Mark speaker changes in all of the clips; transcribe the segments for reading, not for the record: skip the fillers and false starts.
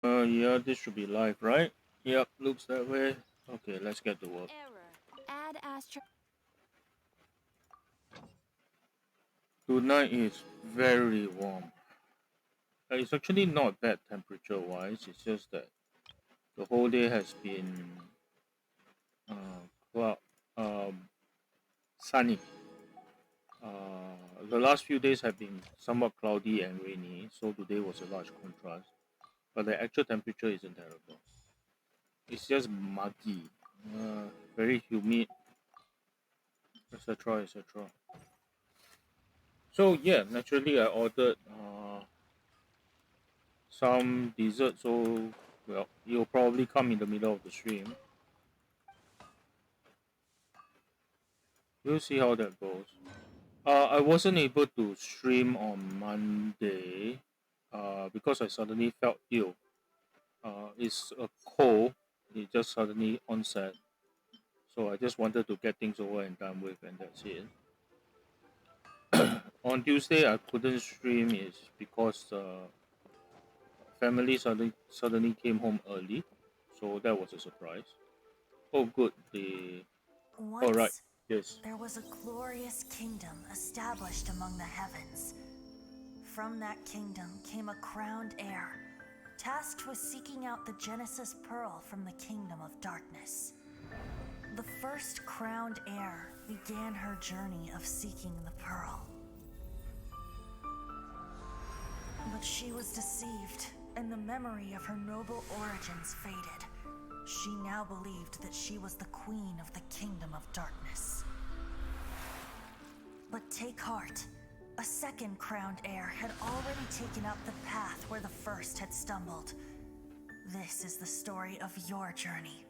Speaker 1: Yeah, this should be live, right? Yep, looks that way. Okay, let's get to work.
Speaker 2: Error. Add astro.
Speaker 1: Tonight is very warm. It's actually not bad temperature-wise. It's just that the whole day has been uh, cloud, sunny. The last few days have been somewhat cloudy and rainy, so today was a large contrast. But the actual temperature isn't terrible. It's just muggy, very humid, etc., etc. So yeah, naturally I ordered some dessert. So well, it'll probably come in the middle of the stream. We'll see how that goes. I wasn't able to stream on Monday because I suddenly felt ill. It's a cold. It just suddenly onset. So I just wanted to get things over and done with, and that's it. On Tuesday, I couldn't stream is because family suddenly came home early, so that was a surprise. Oh, good. They. All right.
Speaker 3: Once,
Speaker 1: Yes.
Speaker 3: there was a glorious kingdom established among the heavens. From that kingdom came a crowned heir, tasked with seeking out the Genesis Pearl from the kingdom of darkness. The first crowned heir began her journey of seeking the pearl. But she was deceived, and the memory of her noble origins faded. She now believed that she was the queen of the kingdom of darkness. But take heart. A second crowned heir had already taken up the path where the first had stumbled. This is the story of your journey,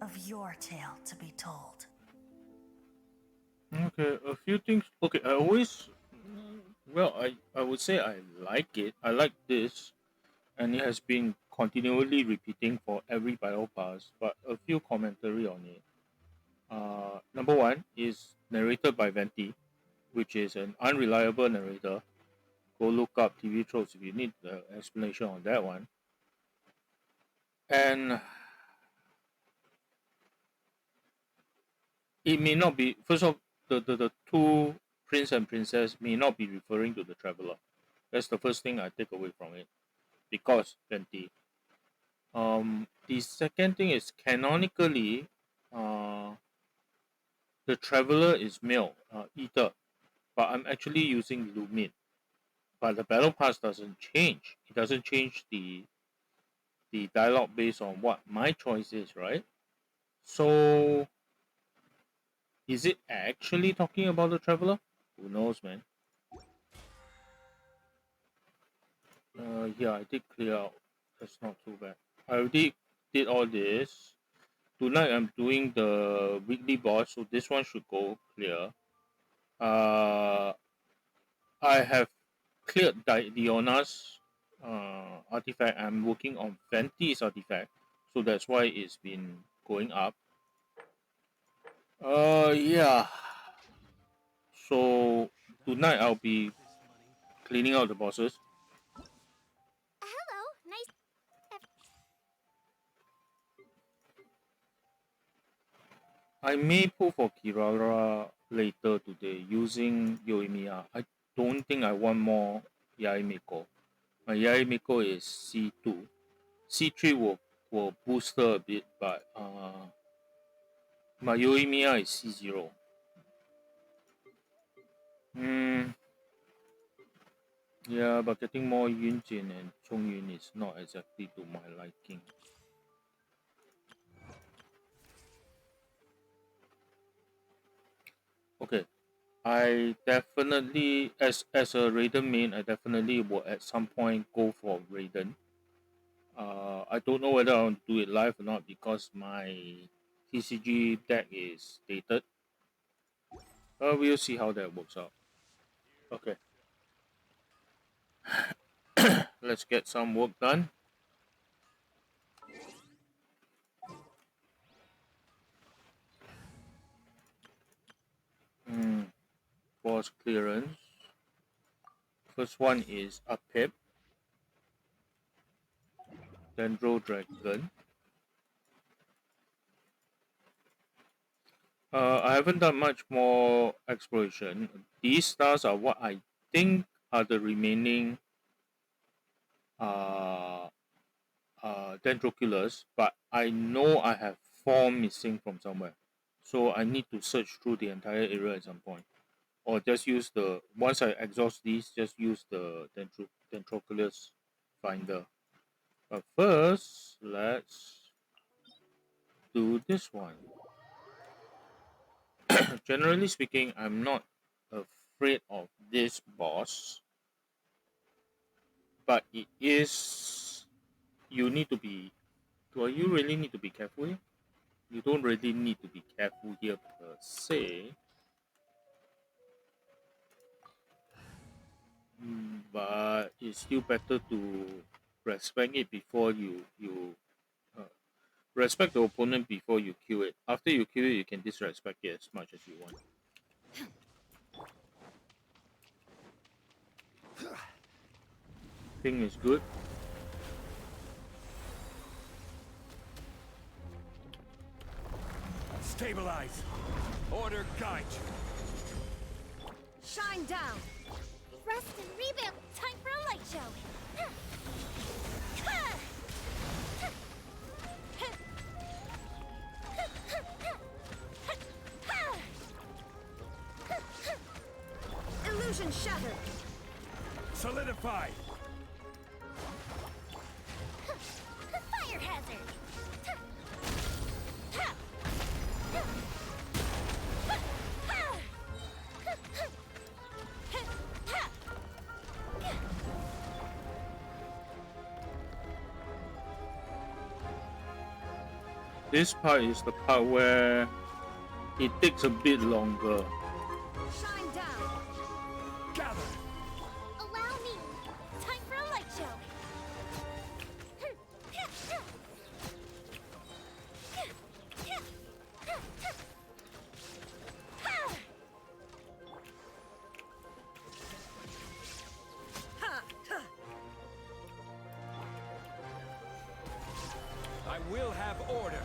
Speaker 3: of your tale to be told.
Speaker 1: Okay. A few things. Okay. I always. Well, I would say I like it. I like this, and it has been continually repeating for every battle pass. But a few commentary on it. Number one is narrated by Venti, which is an unreliable narrator. Go look up TV tropes if you need the explanation on that one. And it may not be first of the two prince and princess may not be referring to the traveler. That's the first thing I take away from it because Venti. The second thing is canonically, uh, the traveler is male, Ether, but I'm actually using Lumit. But the battle pass doesn't change. It doesn't change the dialogue based on what my choice is, right? So is it actually talking about the traveler? Who knows, man? Yeah, I did clear out. That's not too bad. I already did all this. Tonight I'm doing the weekly boss, so this one should go clear. Uh, I have cleared Diona's artifact. I'm working on Venti's artifact, so that's why it's been going up. Yeah. So tonight I'll be cleaning out the bosses.
Speaker 2: Hello. Nice.
Speaker 1: I may pull for Kirara later today using Yoimiya. I don't think I want more Yaimiko. My Yaimiko is C2. C3 will boost her a bit, but my Yoimiya is C0. Hmm. Yeah, but getting more Yunjin and Chongyun is not exactly to my liking. Okay, I definitely, as a Raiden main, I definitely will at some point go for Raiden. I don't know whether I want to do it live or not because my TCG deck is dated. We'll see how that works out. Okay, let's get some work done. Hmm, boss clearance. First one is a pip. Dendro Dragon. I haven't done much more exploration. These stars are what I think are the remaining uh, Dendroculus, but I know I have 4 missing from somewhere. So I need to search through the entire area at some point. Or just use the, once I exhaust these, just use the Dendroculus finder. But first, let's do this one. Generally speaking, I'm not afraid of this boss, but it is, you need to be, do you really need to be careful here? You don't really need to be careful here per se, but it's still better to respect it before you uh, respect the opponent before you kill it. After you kill it, you can disrespect it as much as you want. Thing is good.
Speaker 2: Stabilize. Order guide.
Speaker 4: Shine down.
Speaker 5: Rest and reboot. Time for a light show.
Speaker 4: Illusion shattered.
Speaker 2: Solidify.
Speaker 5: Fire hazard.
Speaker 1: This part is the part where it takes a bit longer.
Speaker 4: Shine down.
Speaker 2: Gather.
Speaker 5: Allow me. Time for a light show.
Speaker 2: I will have order.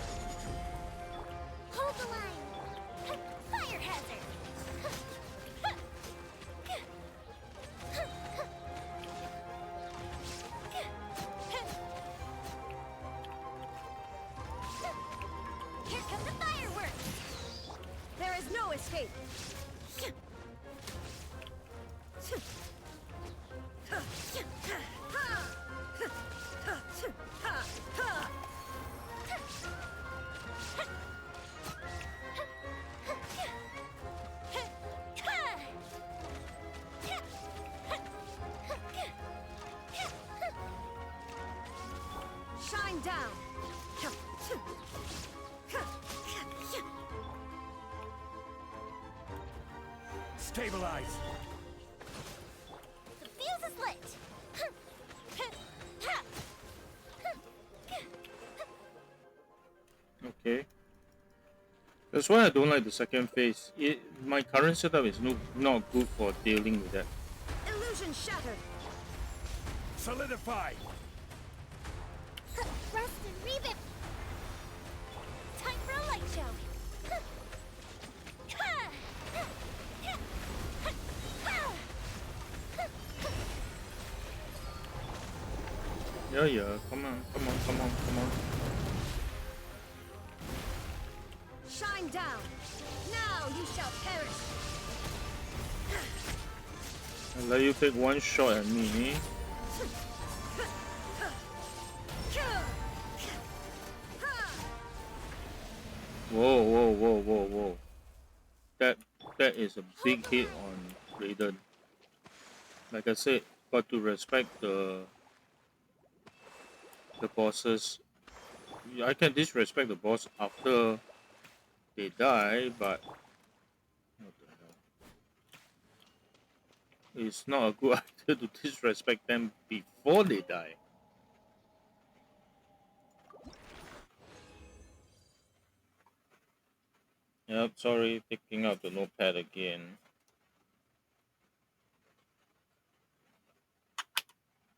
Speaker 5: Hold the line. Fire hazard. Here come the fireworks.
Speaker 4: There is no escape. Shine down.
Speaker 2: Stabilize.
Speaker 5: The fuse is lit.
Speaker 1: Okay. That's why I don't like the second phase. My current setup is not good for dealing with that.
Speaker 4: Illusion shattered.
Speaker 2: Solidify.
Speaker 5: Rest and reboot. Time for a light show.
Speaker 1: Yeah, come on.
Speaker 4: Shine down. Now you shall perish.
Speaker 1: I'll let you take one shot at me. Whoa. That is a big hit on Raiden. Like I said, got to respect the bosses. I can disrespect the boss after they die, but what the hell? It's not a good idea to disrespect them before they die. Yep, sorry, picking up the notepad again.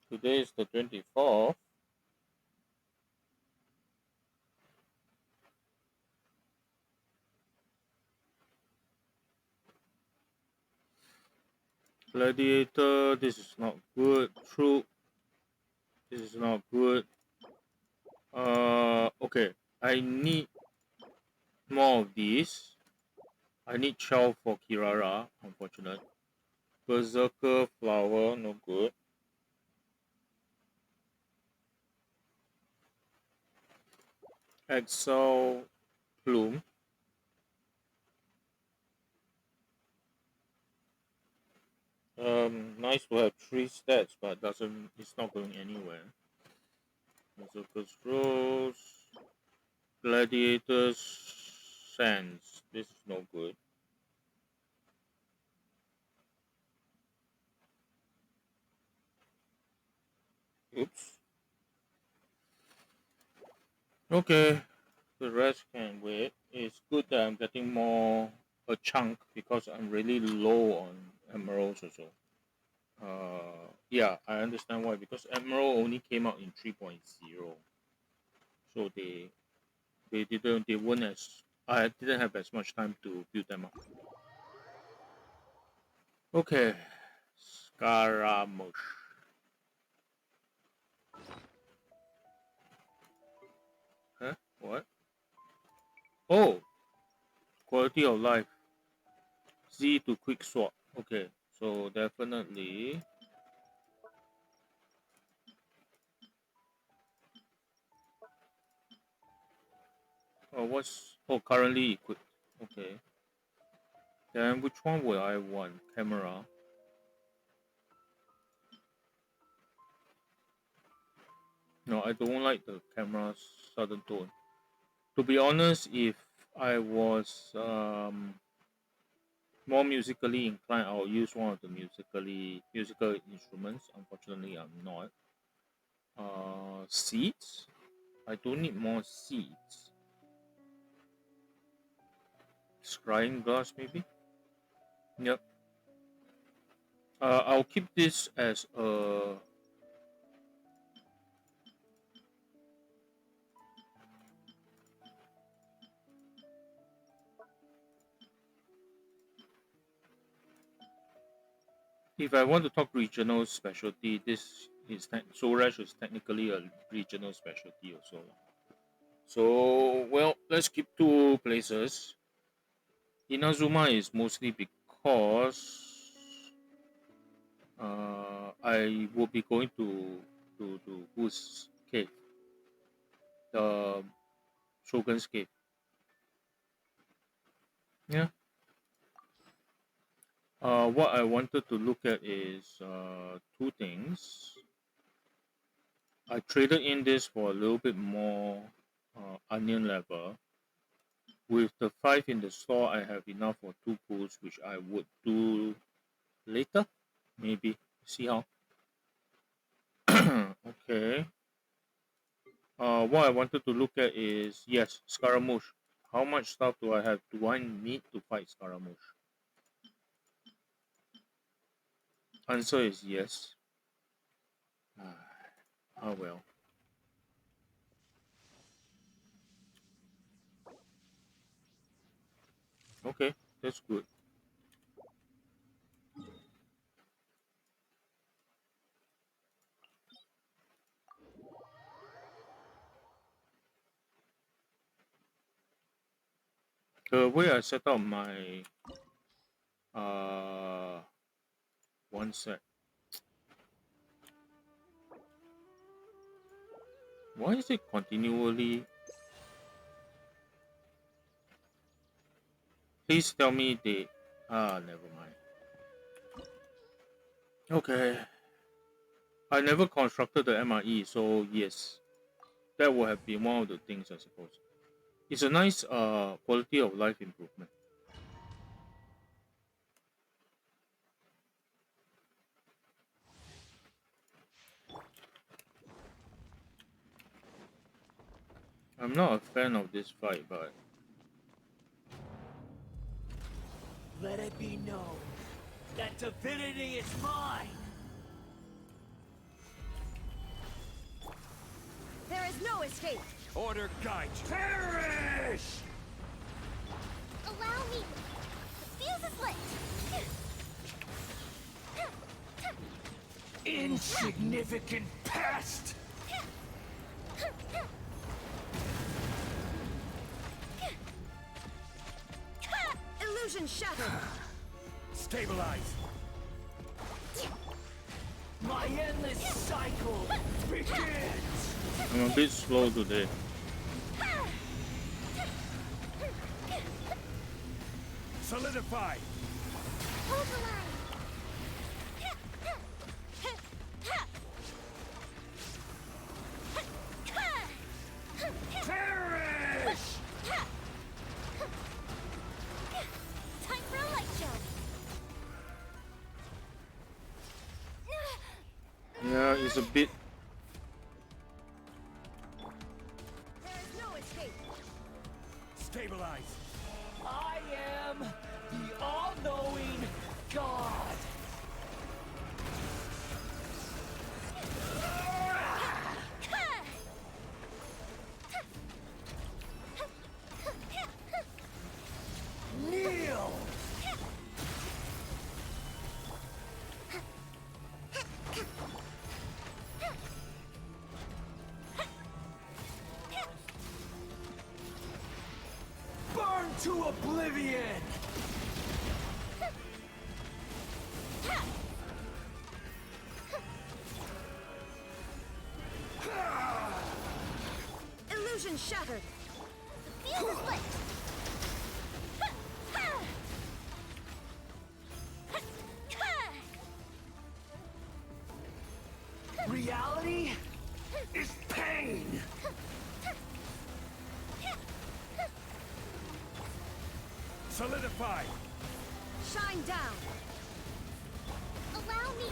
Speaker 1: Today is the 24th. Gladiator, this is not good. Troop, this is not good. Okay. I need more of these. I need 12 for Kirara, unfortunate. Berserker flower, no good. Exile plume. Nice to have 3 stats, but doesn't. It's not going anywhere. Berserker's Rose, Gladiator's Sands. This is no good. Oops. Okay, the rest can wait. It's good that I'm getting more a chunk because I'm really low on emeralds also. Yeah, I understand why, because emerald only came out in 3.0, so they weren't as I didn't have as much time to build them up. Okay, Scaramouche. Huh? What? Oh, quality of life. Z to quick swap. Okay, so definitely. What's currently equipped? Okay. Then which one will I want? Camera. No, I don't like the camera's sudden tone. To be honest, if I was more musically inclined, I'll use one of the musical instruments. Unfortunately, I'm not. Seeds. I don't need more seeds. Scrying glass, maybe. Yep. I'll keep this as a. If I want to talk regional specialty, this is Sorash is technically a regional specialty also. So well, let's keep 2 places. Inazuma is mostly because I will be going to whose cave? The Shogun's cave. Yeah. What I wanted to look at is 2 things. I traded in this for a little bit more onion level. With the 5 in the store, I have enough for 2 pools, which I would do later. Maybe. See how. Okay. What I wanted to look at is, yes, Scaramouche. How much stuff do I have? Do I need to fight Scaramouche? Answer is yes. Ah well. Okay, that's good. The way I set up my uh one sec. Why is it continually? Please tell me they. Never mind. Okay. I never constructed the MRE, so yes, that would have been one of the things I suppose. It's a nice quality of life improvement. I'm not a fan of this fight, but
Speaker 2: Let it be known that divinity is mine!
Speaker 4: There is no escape.
Speaker 2: Order guide you. Perish!
Speaker 5: Allow me. The fuse is lit.
Speaker 2: Insignificant pest!
Speaker 4: Illusion shattered.
Speaker 2: Stabilize. My endless cycle begins!
Speaker 1: I'm a bit slow today.
Speaker 2: Solidify!
Speaker 5: Hold the line.
Speaker 2: Perish!
Speaker 5: Time for a light show.
Speaker 1: Yeah, it's a bit.
Speaker 4: There is no escape.
Speaker 2: Stabilize! I am the all-knowing God! Kneel! Burn to oblivion!
Speaker 4: Illusion shattered.
Speaker 5: The field is lit.
Speaker 2: Reality is pain! Solidify!
Speaker 4: Shine down.
Speaker 5: Allow me.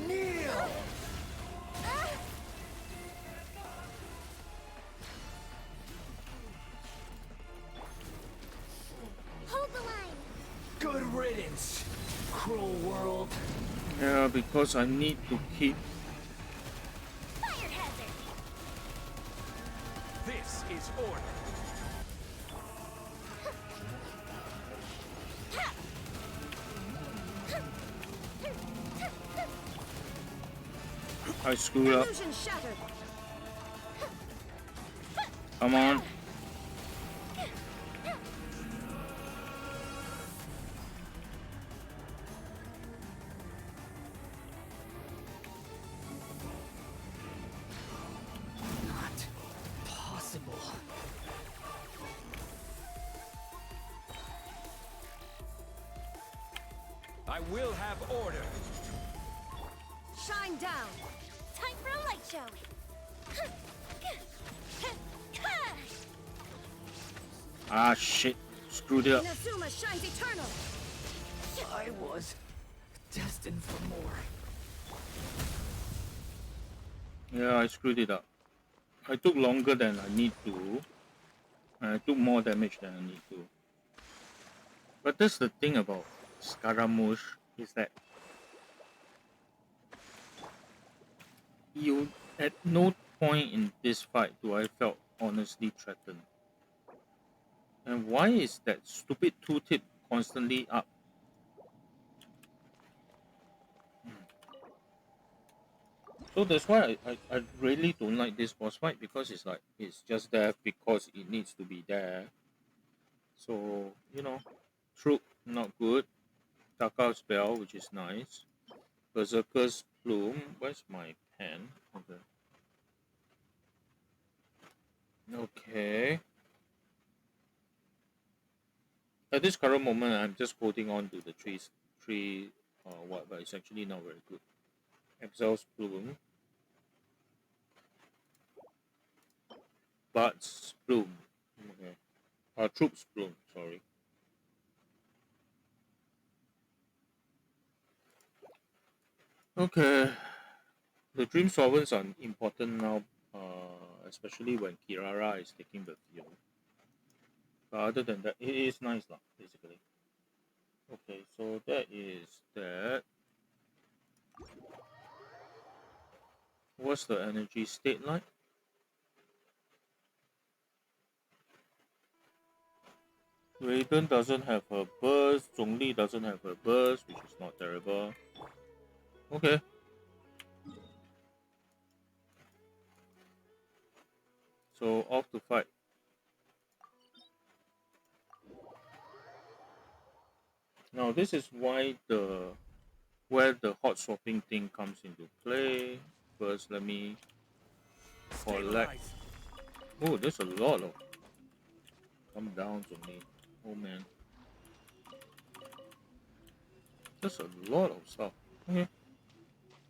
Speaker 2: Kneel!
Speaker 5: Hold the line.
Speaker 2: Good riddance, cruel world.
Speaker 1: Yeah, because I need to keep.
Speaker 5: Fire hazard.
Speaker 2: This is order.
Speaker 1: I screwed up.
Speaker 4: Illusion shattered.
Speaker 1: Come on.
Speaker 2: Not possible. I will have order.
Speaker 4: Shine down.
Speaker 5: Time for a light show.
Speaker 1: Ah, shit. Screwed it up.
Speaker 4: Inazuma shines eternal.
Speaker 2: I was destined for more.
Speaker 1: Yeah, I screwed it up. I took longer than I need to. And I took more damage than I need to. But that's the thing about Scaramouche is that you at no point in this fight do I felt honestly threatened. And why is that stupid tooltip constantly up? So that's why I really don't like this boss fight because it's like it's just there because it needs to be there. So, Troop not good. Taka spell, which is nice. Berserker's Plume. Where's my pen? Okay. At this current moment, I'm just holding on to the tree, what, but it's actually not very good. Exhaust Plume. Bud's Plume. Okay. Troops Plume, sorry. Okay. The Dream Sovereigns are important now, especially when Kirara is taking the field. But other than that, it is nice, lah, basically. Okay, so that is that. What's the energy state like? Raiden doesn't have her burst. Zhongli doesn't have her burst, which is not terrible. Okay. So off to fight. Now this is why where the hot swapping thing comes into play. First, let me collect.
Speaker 2: Stabilize.
Speaker 1: Oh, there's a lot of. Come down to me. Oh man, there's a lot of stuff. Okay.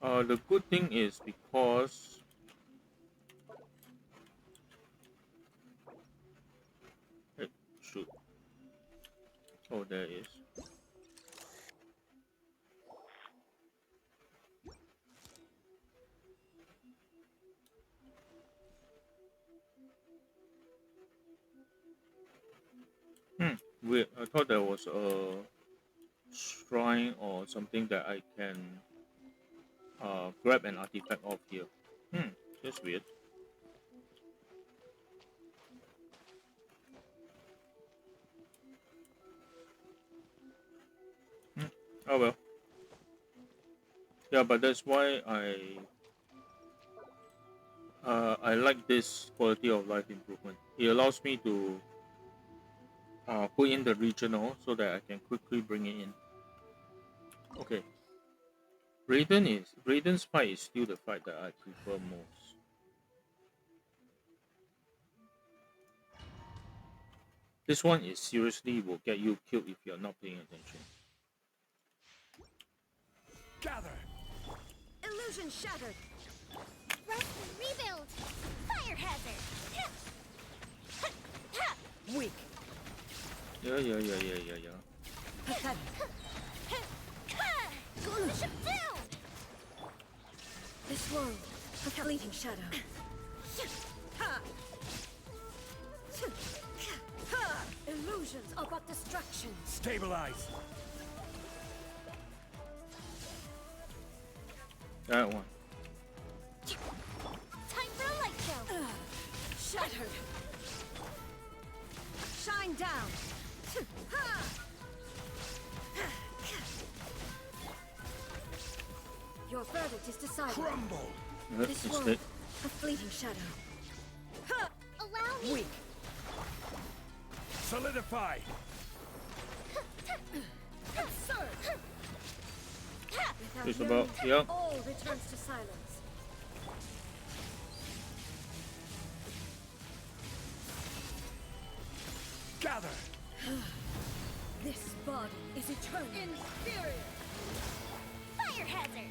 Speaker 1: The good thing is because hey, shoot. Oh, there is. Hmm. Wait, I thought there was a shrine or something that I can grab an artifact off here. Hmm. That's weird. Hmm. Oh well. Yeah, but that's why I like this quality of life improvement. It allows me to put in the regional so that I can quickly bring it in. Okay, Raiden's fight is still the fight that I prefer most. This one is seriously will get you killed if you're not paying attention.
Speaker 2: Gather.
Speaker 4: Illusion shattered. Rest and rebuild. Fire hazard.
Speaker 2: Weak.
Speaker 1: Yeah.
Speaker 4: Pathetic. Bishop down.
Speaker 5: This world, a fleeting shadow.
Speaker 4: Illusions are but distractions.
Speaker 2: Stabilize.
Speaker 1: That one.
Speaker 4: Time for a light show.
Speaker 5: Shattered.
Speaker 4: Shine down.
Speaker 5: Your verdict is decided.
Speaker 2: Crumble.
Speaker 5: This
Speaker 1: It's
Speaker 5: world,
Speaker 1: dead.
Speaker 5: a fleeting shadow.
Speaker 4: Allow me.
Speaker 2: Weak. Solidify.
Speaker 4: Absurd.
Speaker 5: Without
Speaker 1: It's
Speaker 5: you,
Speaker 1: about yeah.
Speaker 5: all returns to silence.
Speaker 2: Gather.
Speaker 5: This body is eternal.
Speaker 4: Inferior. Fire hazard.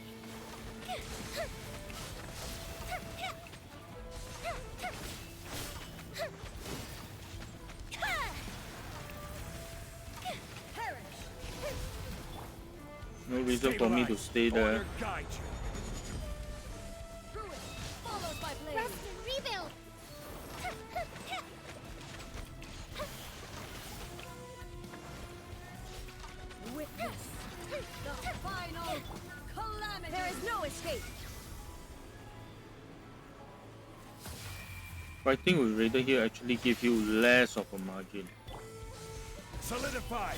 Speaker 4: Perish.
Speaker 1: No reason for me to stay there.
Speaker 2: Order guide you.
Speaker 4: Ruin. Followed by blaze. Rest and rebuild.
Speaker 5: Witness
Speaker 4: The final calamity.
Speaker 5: there is no escape.
Speaker 1: Fighting with Raider here actually gives you less of a margin.
Speaker 2: Solidify.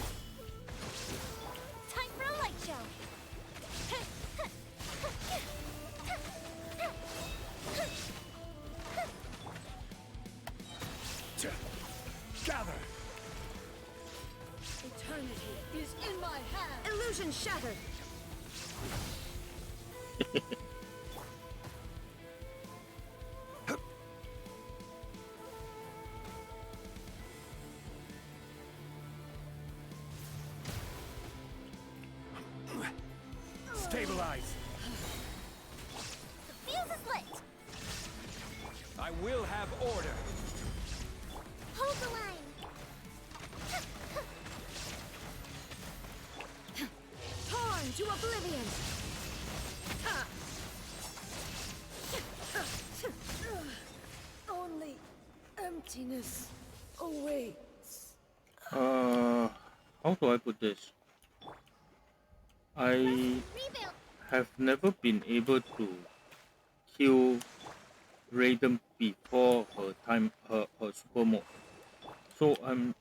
Speaker 4: Time for a light show.
Speaker 2: Gather.
Speaker 4: Eternity is in my hand.
Speaker 5: Illusion shattered.
Speaker 2: Stabilize.
Speaker 4: The fuse is lit.
Speaker 2: I will have order.
Speaker 4: Hold the line.
Speaker 5: Torn to oblivion. Only emptiness awaits.
Speaker 1: How do I put this? I
Speaker 4: Rebuild.
Speaker 1: have never been able to kill Raiden before her super mode. So I'm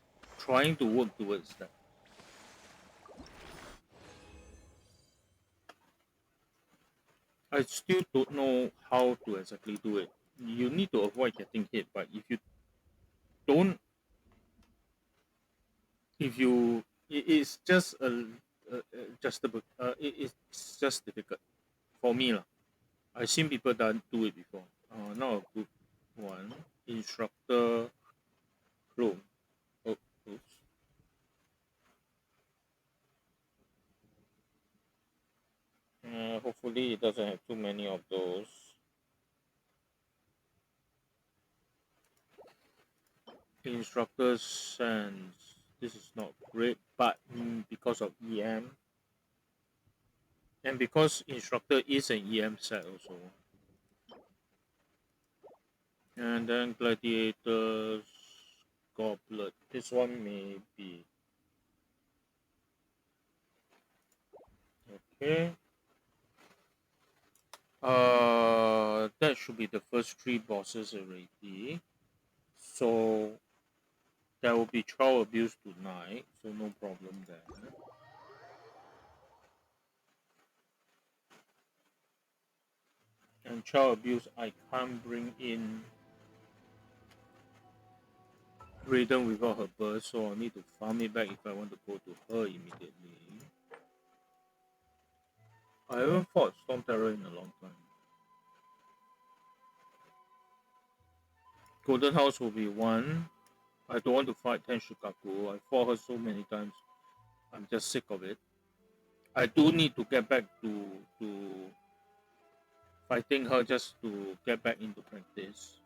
Speaker 1: trying to work towards that. I still don't know how to exactly do it. You need to avoid getting hit, but if you don't, if you, it's just it's just difficult for me lah. I've seen people done do it before. Not a good one. Instructor clone. Oh, oops. Hopefully it doesn't have too many of those. Instructors, and this is not great, but because of EM, and because instructor is an EM set also. And then gladiators, goblet. This one may be okay. That should be the first three bosses already. So there will be child abuse tonight, so no problem there. And child abuse, I can't bring in Raiden without her burst, so I need to farm it back if I want to go to her immediately. I haven't fought Storm Terror in a long time. Golden House will be one. I don't want to fight Ten Shukaku. I fought her so many times. I'm just sick of it. I do need to get back to fighting her just to get back into practice.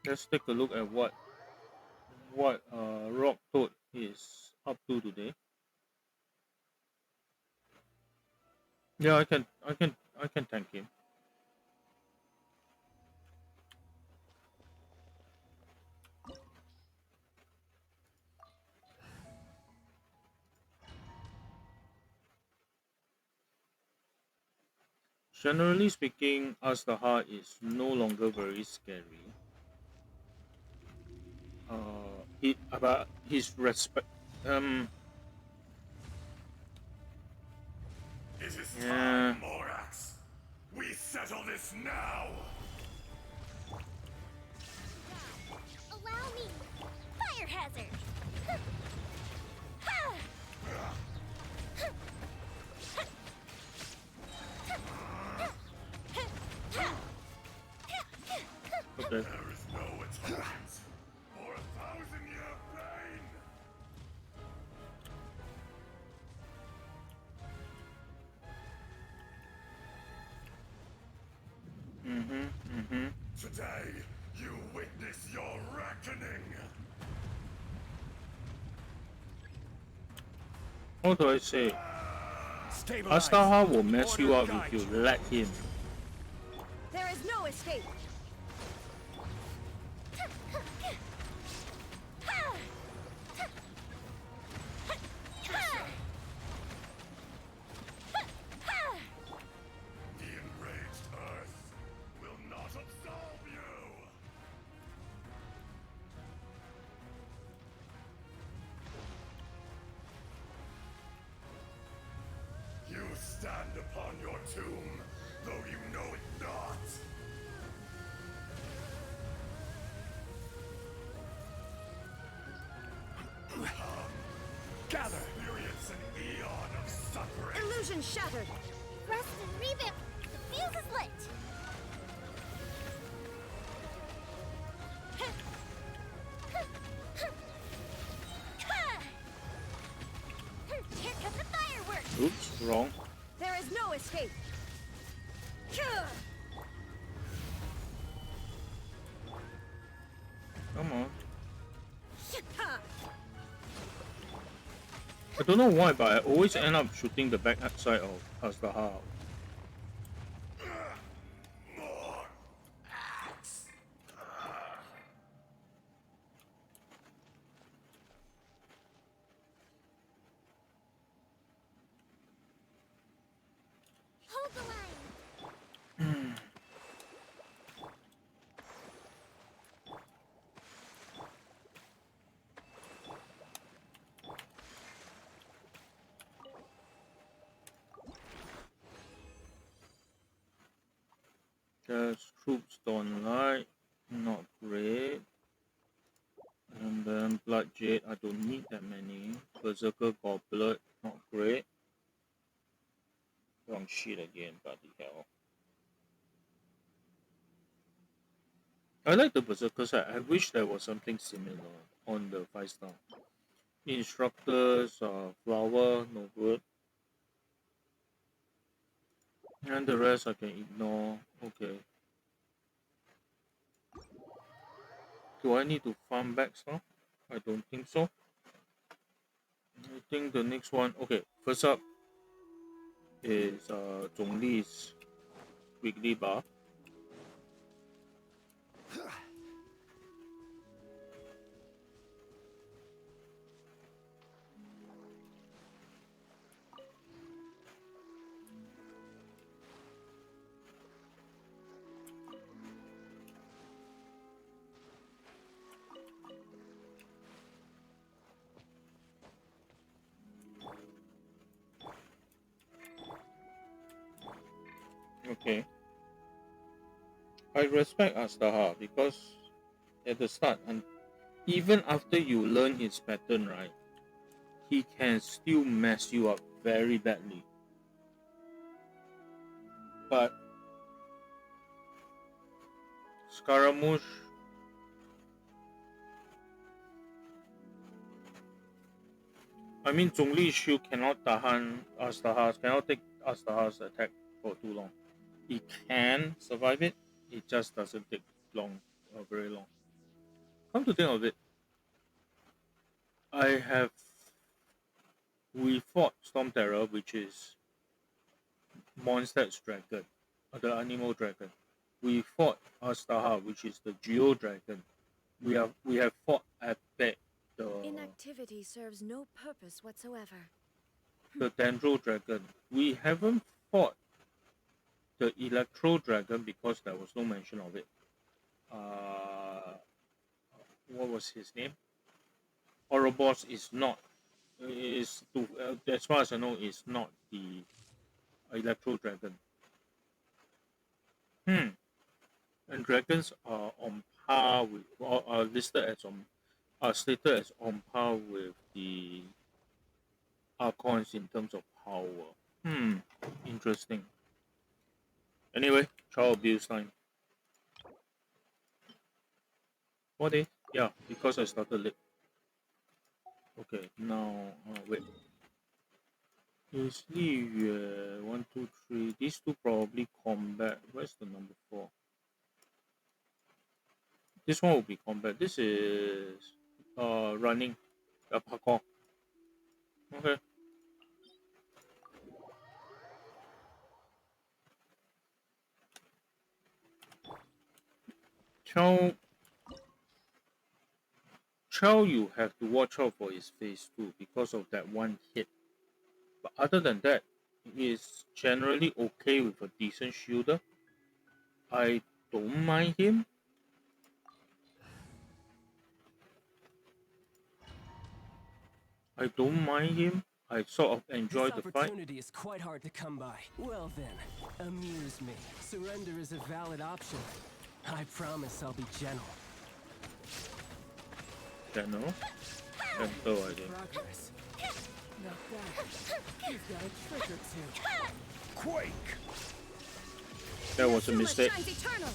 Speaker 1: Let's take a look at what Rock Toad is up to today. Yeah, I can thank him. Generally speaking, Astaha is no longer very scary. About his respect.
Speaker 6: It is
Speaker 1: Yeah.
Speaker 6: time, Morax. We settle this now.
Speaker 5: Allow me. Fire hazard.
Speaker 1: Okay.
Speaker 6: There is no atonement for 1,000-year pain. Today, you witness your reckoning.
Speaker 1: How do I say?
Speaker 2: Stabilize.
Speaker 1: Astaha will mess you
Speaker 2: Order
Speaker 1: up if
Speaker 2: guide
Speaker 1: you
Speaker 2: you.
Speaker 1: let him.
Speaker 4: There is no escape.
Speaker 6: The enraged Earth will not absolve you. You stand upon your tomb, though you know it not.
Speaker 2: Gather.
Speaker 6: Experience an eon of suffering.
Speaker 4: Illusion shattered.
Speaker 5: Rest and revamp. The fuse is lit. Here come the fireworks.
Speaker 1: Oops, wrong.
Speaker 4: There is no escape.
Speaker 1: Come on. I don't know why, but I always end up shooting the back side of Astaha.
Speaker 6: More axe.
Speaker 1: There's troops don't like, not great. And then Blood Jade, I don't need that many. Berserker Goblet, not great. Wrong shit again, bloody hell. I like the Berserker side. I wish there was something similar on the 5-star. Instructors, Flower, no good. And the rest I can ignore. Okay. Do I need to farm back now? I don't think so. I think the next one. Okay, first up is Zhongli's weekly bar. Okay. I respect Astaha because at the start, and even after you learn his pattern, right, he can still mess you up very badly. But Scaramouche, I mean, Zhongli Shu cannot tahan Astaha's, cannot take Astaha's attack for too long. He can survive it, it just doesn't take long, very long. Come to think of it, we fought Storm Terror, which is Mondstadt's dragon, the animal dragon. We fought Astaha, which is the Geo dragon. We have fought Epic, the
Speaker 4: Inactivity serves no purpose whatsoever.
Speaker 1: Dendro dragon. We haven't fought the Electro dragon because there was no mention of it. What was his name? Ouroboros is not. Is to as far as I know, is not the Electro dragon. Hmm. And dragons are on par with, or are listed as on, are stated as on par with the Archons in terms of power. Hmm. Interesting. Anyway, child abuse time. What day? Yeah, because I started late. Okay, now wait. Is Li Yue 1, 2, 3. These two probably combat. Where's the number 4? This one will be combat. This is running. Parkour. Okay. Chow Chow, you have to watch out for his face too because of that one hit. But other than that, he is generally okay with a decent shielder. I don't mind him. I don't mind him. I sort of enjoy
Speaker 7: This
Speaker 1: the fight.
Speaker 7: opportunity is quite hard to come by. Well then, amuse me. Surrender is a valid option. I promise I'll be gentle.
Speaker 1: General. Gentle, I think.
Speaker 7: Progress. Not bad. You've got a trick or two.
Speaker 6: Quake!
Speaker 1: That was a
Speaker 4: Yasuma
Speaker 1: mistake.
Speaker 4: shines eternal.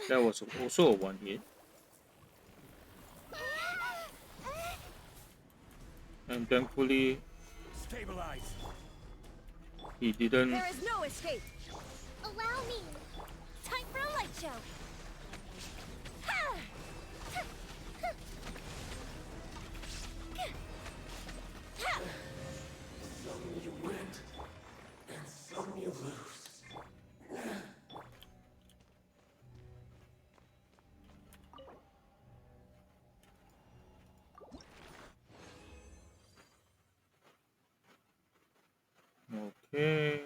Speaker 1: That was also a one hit. And thankfully,
Speaker 6: Stabilize!
Speaker 1: he didn't.
Speaker 4: There is no escape.
Speaker 5: Allow me. Time for a light show. Ha! Ha!
Speaker 6: Some you win, and some you lose.
Speaker 1: Okay.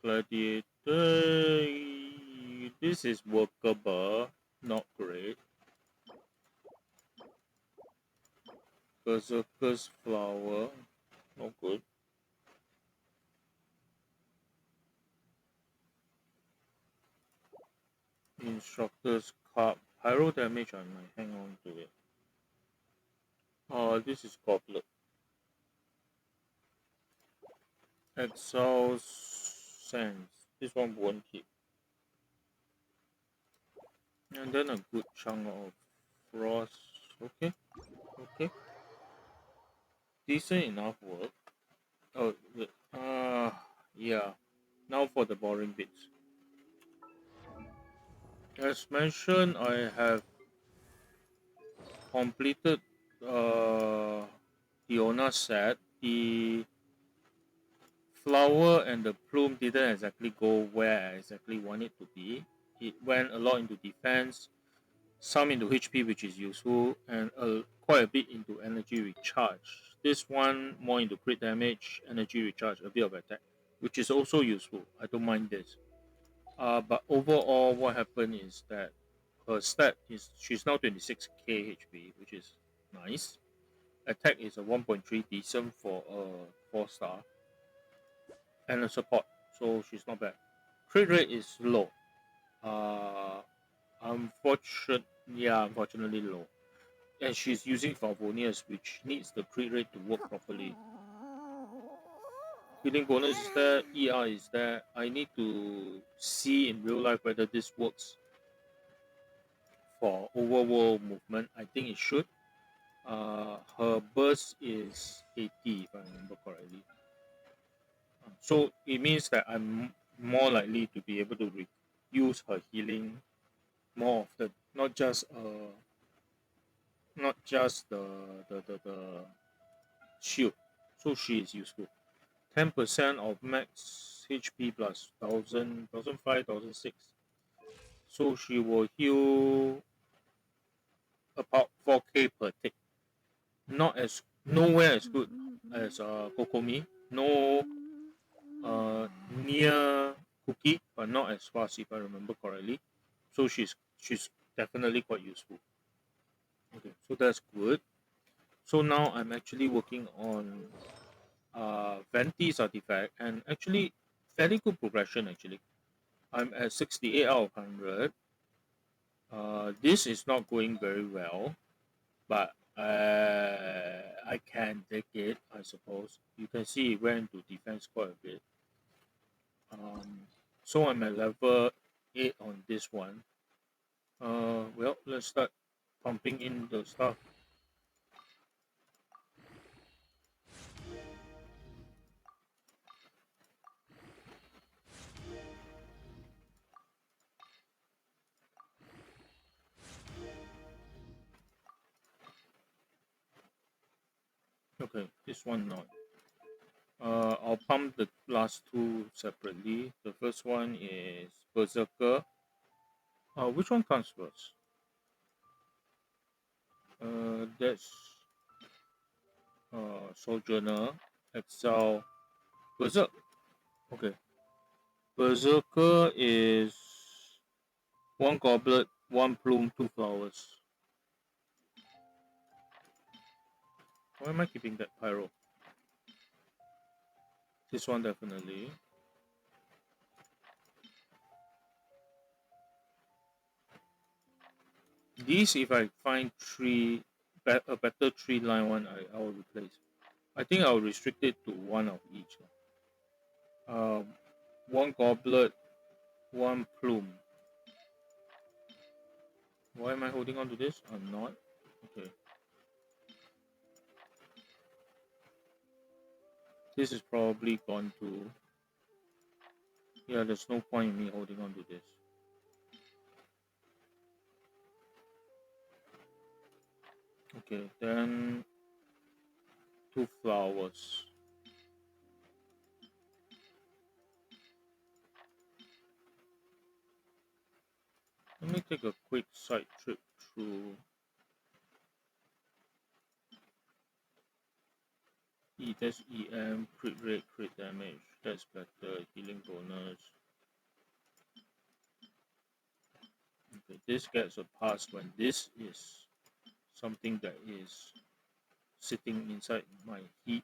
Speaker 1: Gladiator. This is workable, not great. Berserker's flower, no good. Instructor's cup, pyro damage. I might hang on to it. This is goblet. Exile sands. This one won't hit. And then a good chunk of frost. Okay, okay. Decent enough work. Oh, yeah. Now for the boring bits. As mentioned, I have completed the owner set. The flower and the plume didn't exactly go where I exactly want it to be. It went a lot into defense, some into HP, which is useful, and quite a bit into energy recharge. This one more into crit damage, energy recharge, a bit of attack, which is also useful. I don't mind this. But overall, what happened is that her stat is she's now 26k HP, which is nice. Attack is a 1.3, decent for a 4-star, and a support, so she's not bad. Crit rate is low. Uh, unfortunately low. And she's using Favonius, which needs the crit rate to work properly. Healing bonus is there, ER is there. I need to see in real life whether this works for overworld movement. I think it should. Her burst is 80 if I remember correctly. So it means that I'm more likely to be able to use her healing more often, not just the shield. So she is useful. 10% of max HP plus 1000, 1005, 1006. So she will heal about 4k per tick. Not as nowhere as good as Kokomi. No near Cookie, but not as fast if I remember correctly. So she's definitely quite useful. Okay, so that's good. So now I'm actually working on Venti's artifact, and actually fairly good progression actually. I'm at 68 out of 100. This is not going very well, but I can take it, I suppose. You can see it went into defense quite a bit. So I'm at level 8 on this one. Well, let's start pumping in the stuff. Okay, this one not. I'll pump the last two separately. The first one is Berserker. Which one comes first? That's Sojourner, Exile, Berserk. Okay, Berserker is one goblet, one plume, two flowers. Why am I keeping that pyro? This one definitely. These, if I find a better 3-line one, I will replace. I think I'll restrict it to one of each. One goblet, one plume. Why am I holding on to this? I'm not. Okay. This is probably gone to. Yeah, there's no point in me holding on to this. Okay, then two flowers. Let me take a quick side trip through. That's EM, crit rate, crit damage. That's better. Healing bonus. Okay, this gets a pass when this is something that is sitting inside my heat.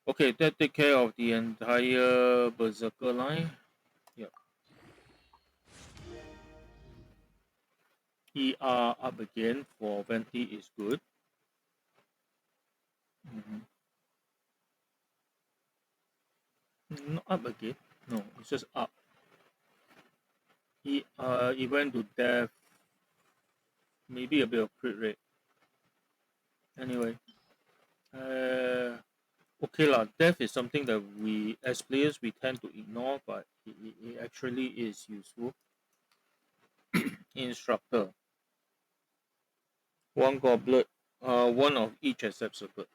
Speaker 1: Okay, that take care of the entire berserker line. Yep. ER up again for Venti is good. Not up again. No, it's just up. He went to death. Maybe a bit of crit rate. Anyway, okay lah. Death is something that we as players we tend to ignore, but it actually is useful. Instructor. One goblet. One of each except circle.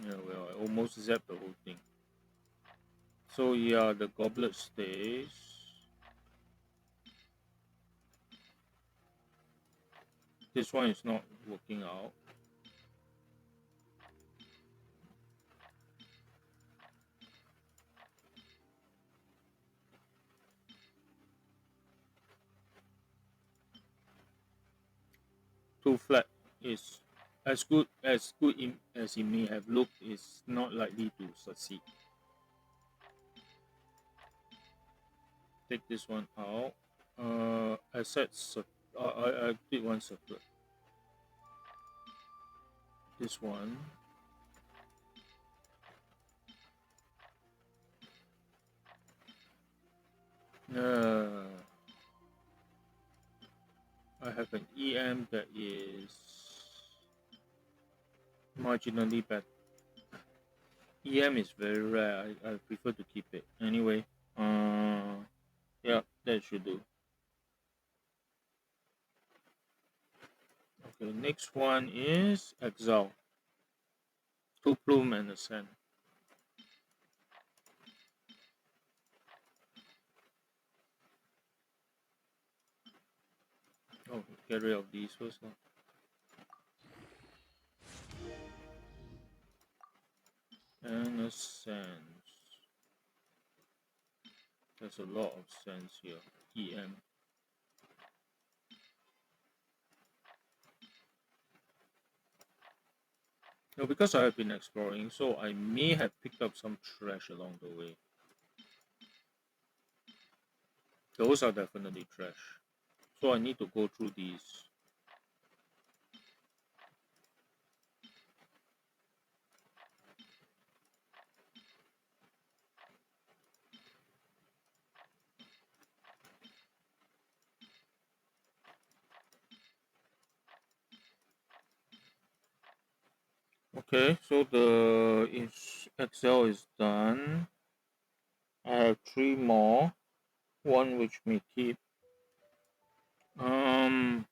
Speaker 1: Yeah, well, I almost zapped the whole thing. So yeah, the goblet stays. This one is not working out. Too flat is as good as as it may have looked is not likely to succeed. Take this one out. I said I did one circle. This one. Uh, I have an EM that is marginally better. EM is very rare. I prefer to keep it. Anyway, yeah, that should do. Okay, next one is Exile. 2 plume and a sand. Oh, get rid of these first now. And a sand. There's a lot of sands here. EM. No, because I have been exploring, so I may have picked up some trash along the way. Those are definitely trash. So I need to go through these. Okay, so the Excel is done. I have 3 more. One which may keep. One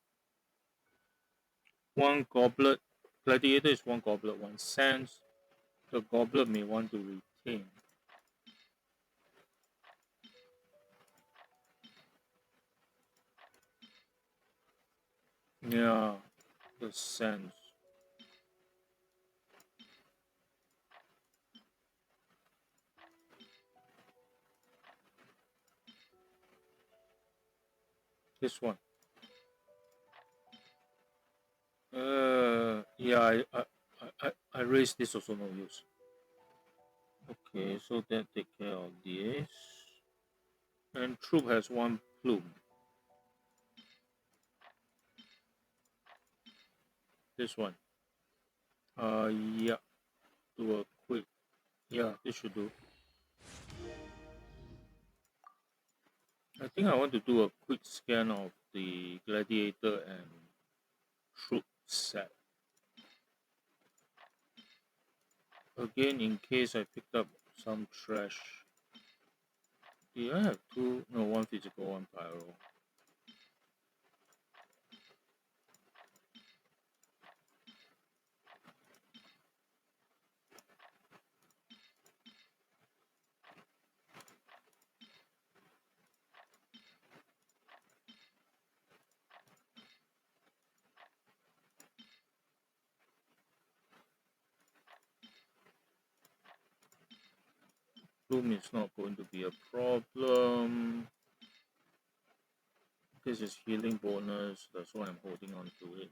Speaker 1: goblet. Gladiator is 1 goblet, 1 sands. The goblet may want to retain. Yeah, the sands. This one. Yeah, I raised this also no use. Okay, so that take care of this. And troop has 1 plume. This one. Yeah. Do a quick. Yeah, this should do. I think I want to do a quick scan of the gladiator and troop set. Again, in case I picked up some trash. Do I have 2? No, 1 physical, 1 pyro. Bloom is not going to be a problem. This is healing bonus, that's why I'm holding on to it.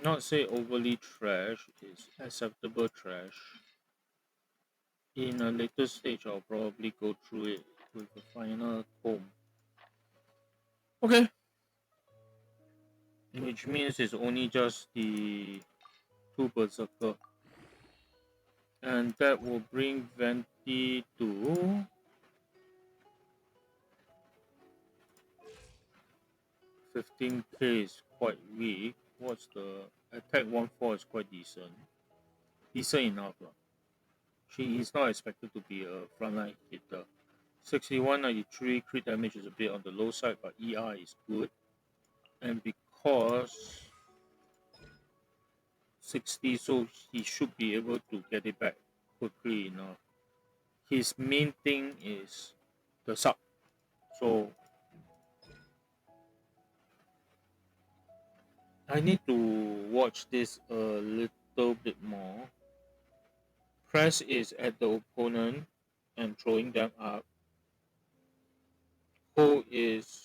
Speaker 1: Not say overly trash, it's acceptable trash. In a later stage, I'll probably go through it with a final comb. Okay, which means it's only just the 2 berserker. And that will bring Venti to 15k is quite weak. What's the attack 1-4 is quite decent. Decent enough. She is not expected to be a frontline hitter. 6193 crit damage is a bit on the low side, but ER is good. And because 60, so he should be able to get it back quickly enough. His main thing is the sub. So I need to watch this a little bit more. Press is at the opponent and throwing them up. Hold is...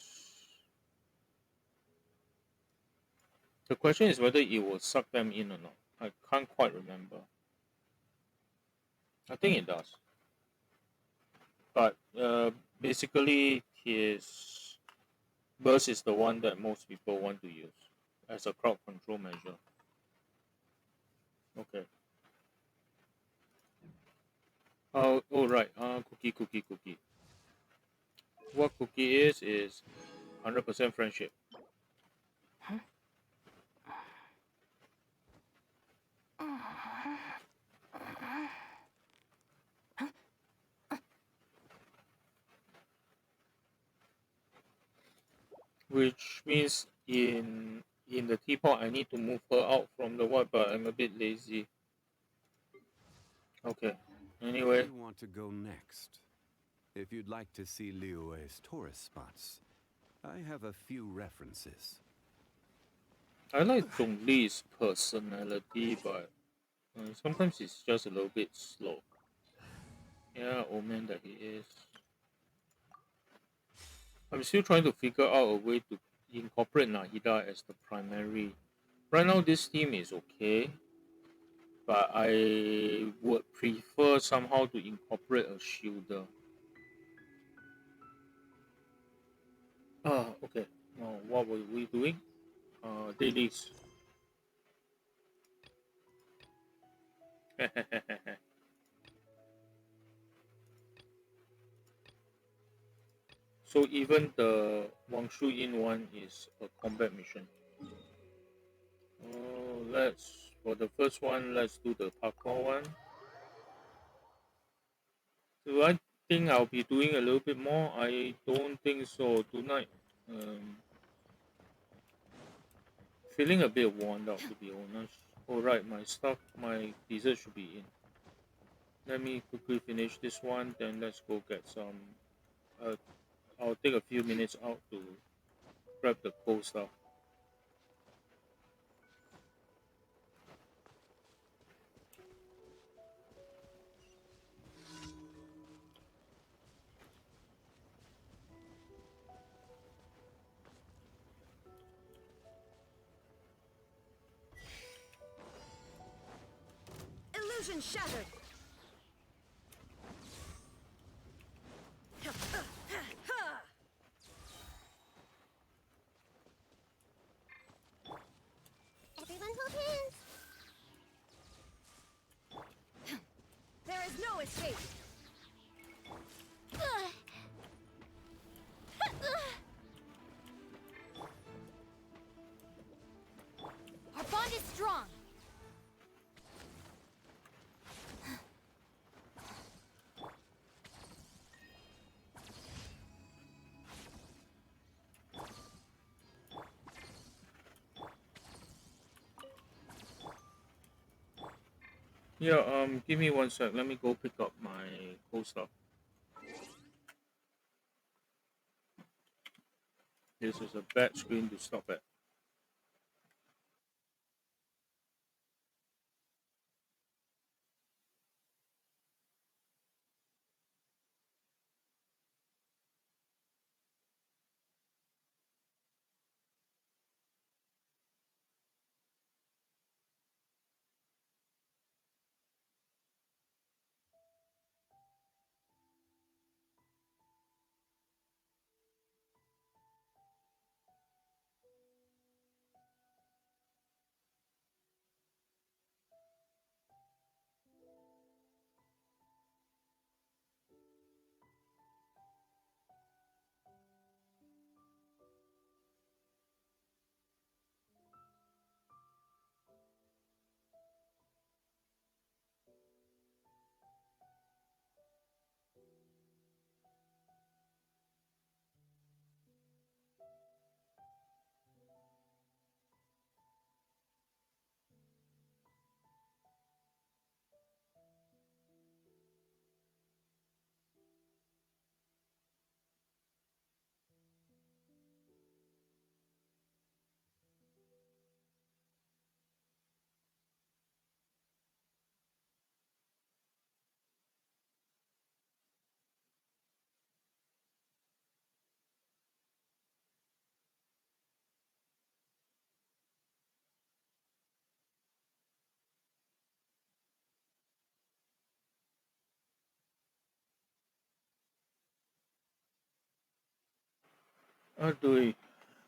Speaker 1: The question is whether it will suck them in or not. I can't quite remember. I think it does. But basically, his burst is the one that most people want to use as a crowd control measure. Okay. Oh right. Cookie. What Cookie is 100% friendship. Which means in the teapot I need to move her out from the white, but I'm a bit lazy. Okay. Anyway.
Speaker 8: Where do you want to go next? If you'd like to see Liyue's tourist spots, I have a few references.
Speaker 1: I like Zhongli's personality, but sometimes it's just a little bit slow. Yeah, old man that he is. I'm still trying to figure out a way to incorporate Nahida as the primary. Right now, this team is okay, but I would prefer somehow to incorporate a shielder. Okay. What were we doing? Dailies. So even the Wang Shu Yin one is a combat mission. For the first one, let's do the parkour one. Do I think I'll be doing a little bit more? I don't think so. Tonight, feeling a bit worn out to be honest. Alright, my dessert should be in. Let me quickly finish this one, then let's go get some. I'll take a few minutes out to grab the cold stuff.
Speaker 4: Illusion shattered.
Speaker 5: Everyone hold hands.
Speaker 4: There is no escape.
Speaker 5: Our bond is strong.
Speaker 1: Yeah, give me one sec. Let me go pick up my cold stuff. This is a bad screen to stop at.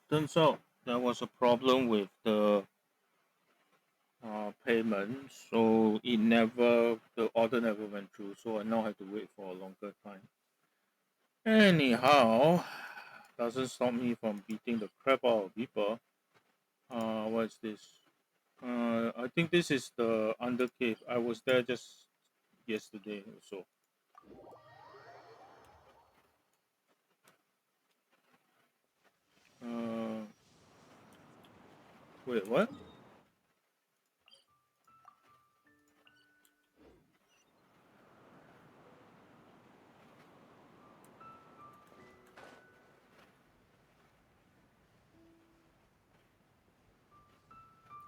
Speaker 1: Turns out there was a problem with the payment, so the order never went through. So I now have to wait for a longer time. Anyhow, doesn't stop me from beating the crap out of people. What is this? I think this is the under cave. I was there just yesterday or so. Uh, Wait, what?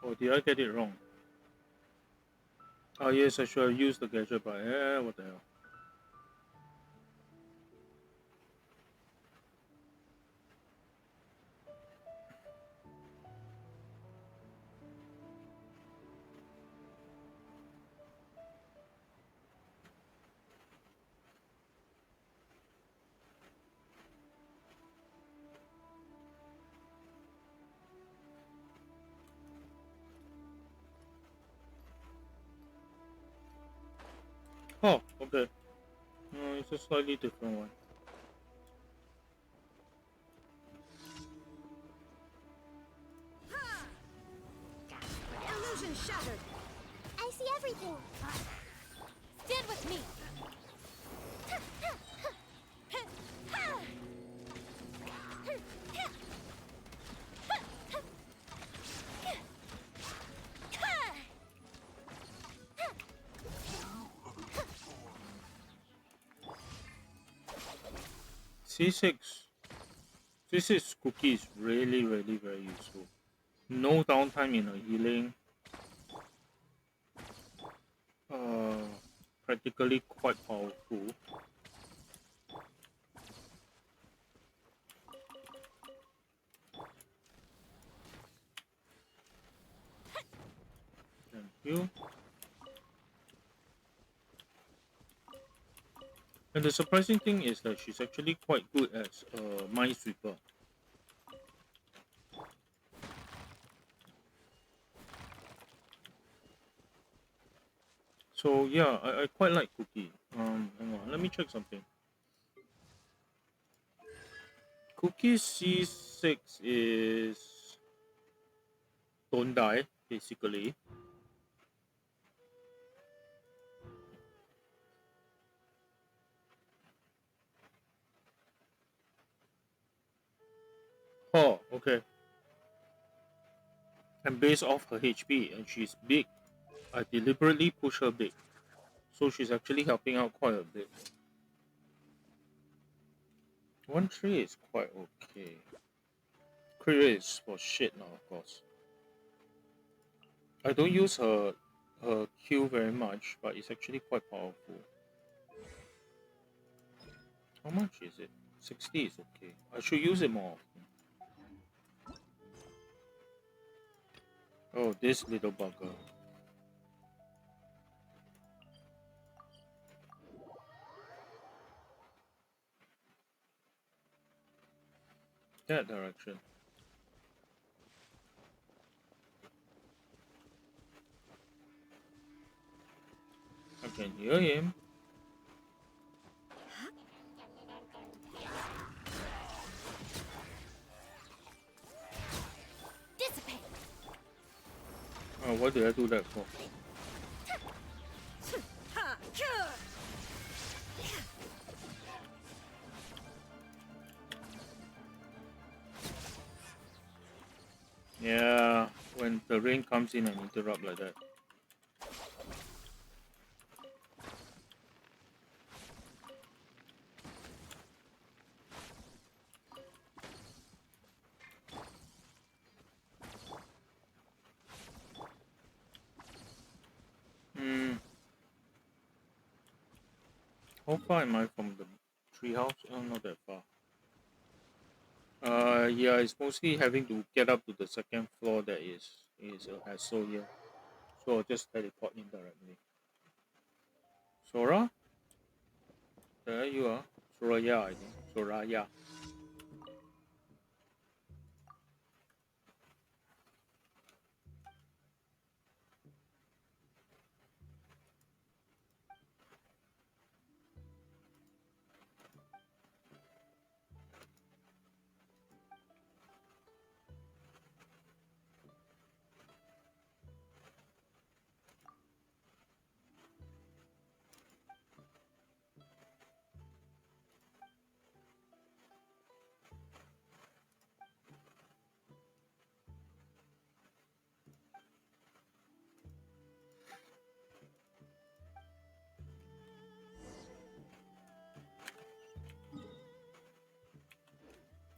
Speaker 1: Oh, did I get it wrong? Oh yes, I should have used the gadget, but what the hell? Oh, okay. It's a slightly different one.
Speaker 4: Illusion shattered. I see everything. Stand with me.
Speaker 1: 6 C6 cookie is really, really very useful. No downtime in a healing. Uh, Practically quite powerful. Thank you. And the surprising thing is that she's actually quite good as a minesweeper. So yeah, I quite like Cookie. Hang on, let me check something. Cookie C6 is don't die, basically. Oh, okay. And based off her HP, and she's big. I deliberately push her big. So she's actually helping out quite a bit. 1-3 is quite okay. crit rate is for shit now, of course. I don't use her Q very much, but it's actually quite powerful. How much is it? 60 is okay. I should use it more often. Oh, this little bugger. That direction. I can hear him.
Speaker 5: Dissipate.
Speaker 1: Oh, what did I do that for?
Speaker 5: Ha! Cure.
Speaker 1: Yeah, when the rain comes in and interrupt like that. Hmm. How far am I from the treehouse? Oh, not that far. Yeah, it's mostly having to get up to the second floor that is a hassle here. So I'll just teleport in directly. Sora? There you are. Soraya, I think. Soraya.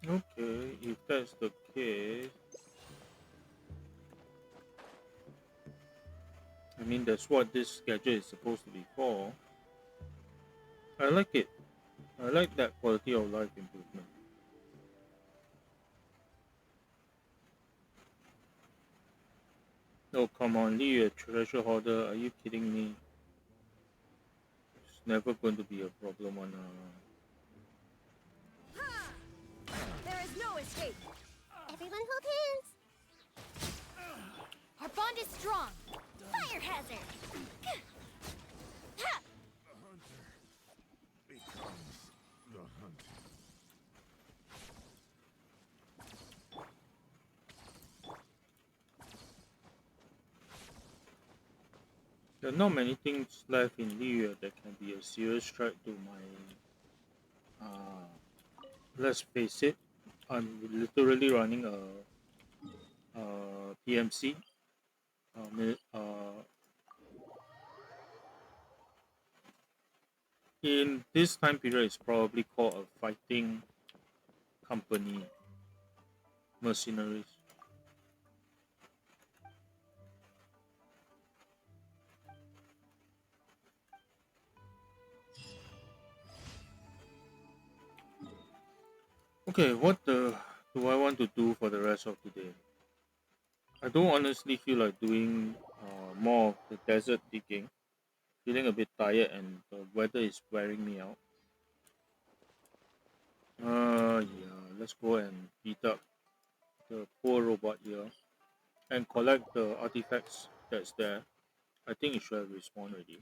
Speaker 1: Okay, if that's the case, I mean that's what this gadget is supposed to be for. I like it. I like that quality of life improvement. Oh come on, Lee, a treasure hoarder. Are you kidding me? It's never going to be a problem on
Speaker 5: Ha! There is no escape.
Speaker 4: Everyone hold hands.
Speaker 5: Our bond is strong. Fire hazard. Ha!
Speaker 6: The hunter becomes the hunted.
Speaker 1: There are not many things left in Liyue that can be a serious threat to my let's face it, I'm literally running a PMC. In this time period, it's probably called a fighting company, mercenaries. Okay, what do I want to do for the rest of today? I don't honestly feel like doing more of the desert digging. Feeling a bit tired and the weather is wearing me out. Yeah, let's go and beat up the poor robot here and collect the artifacts that's there. I think it should have respawned already.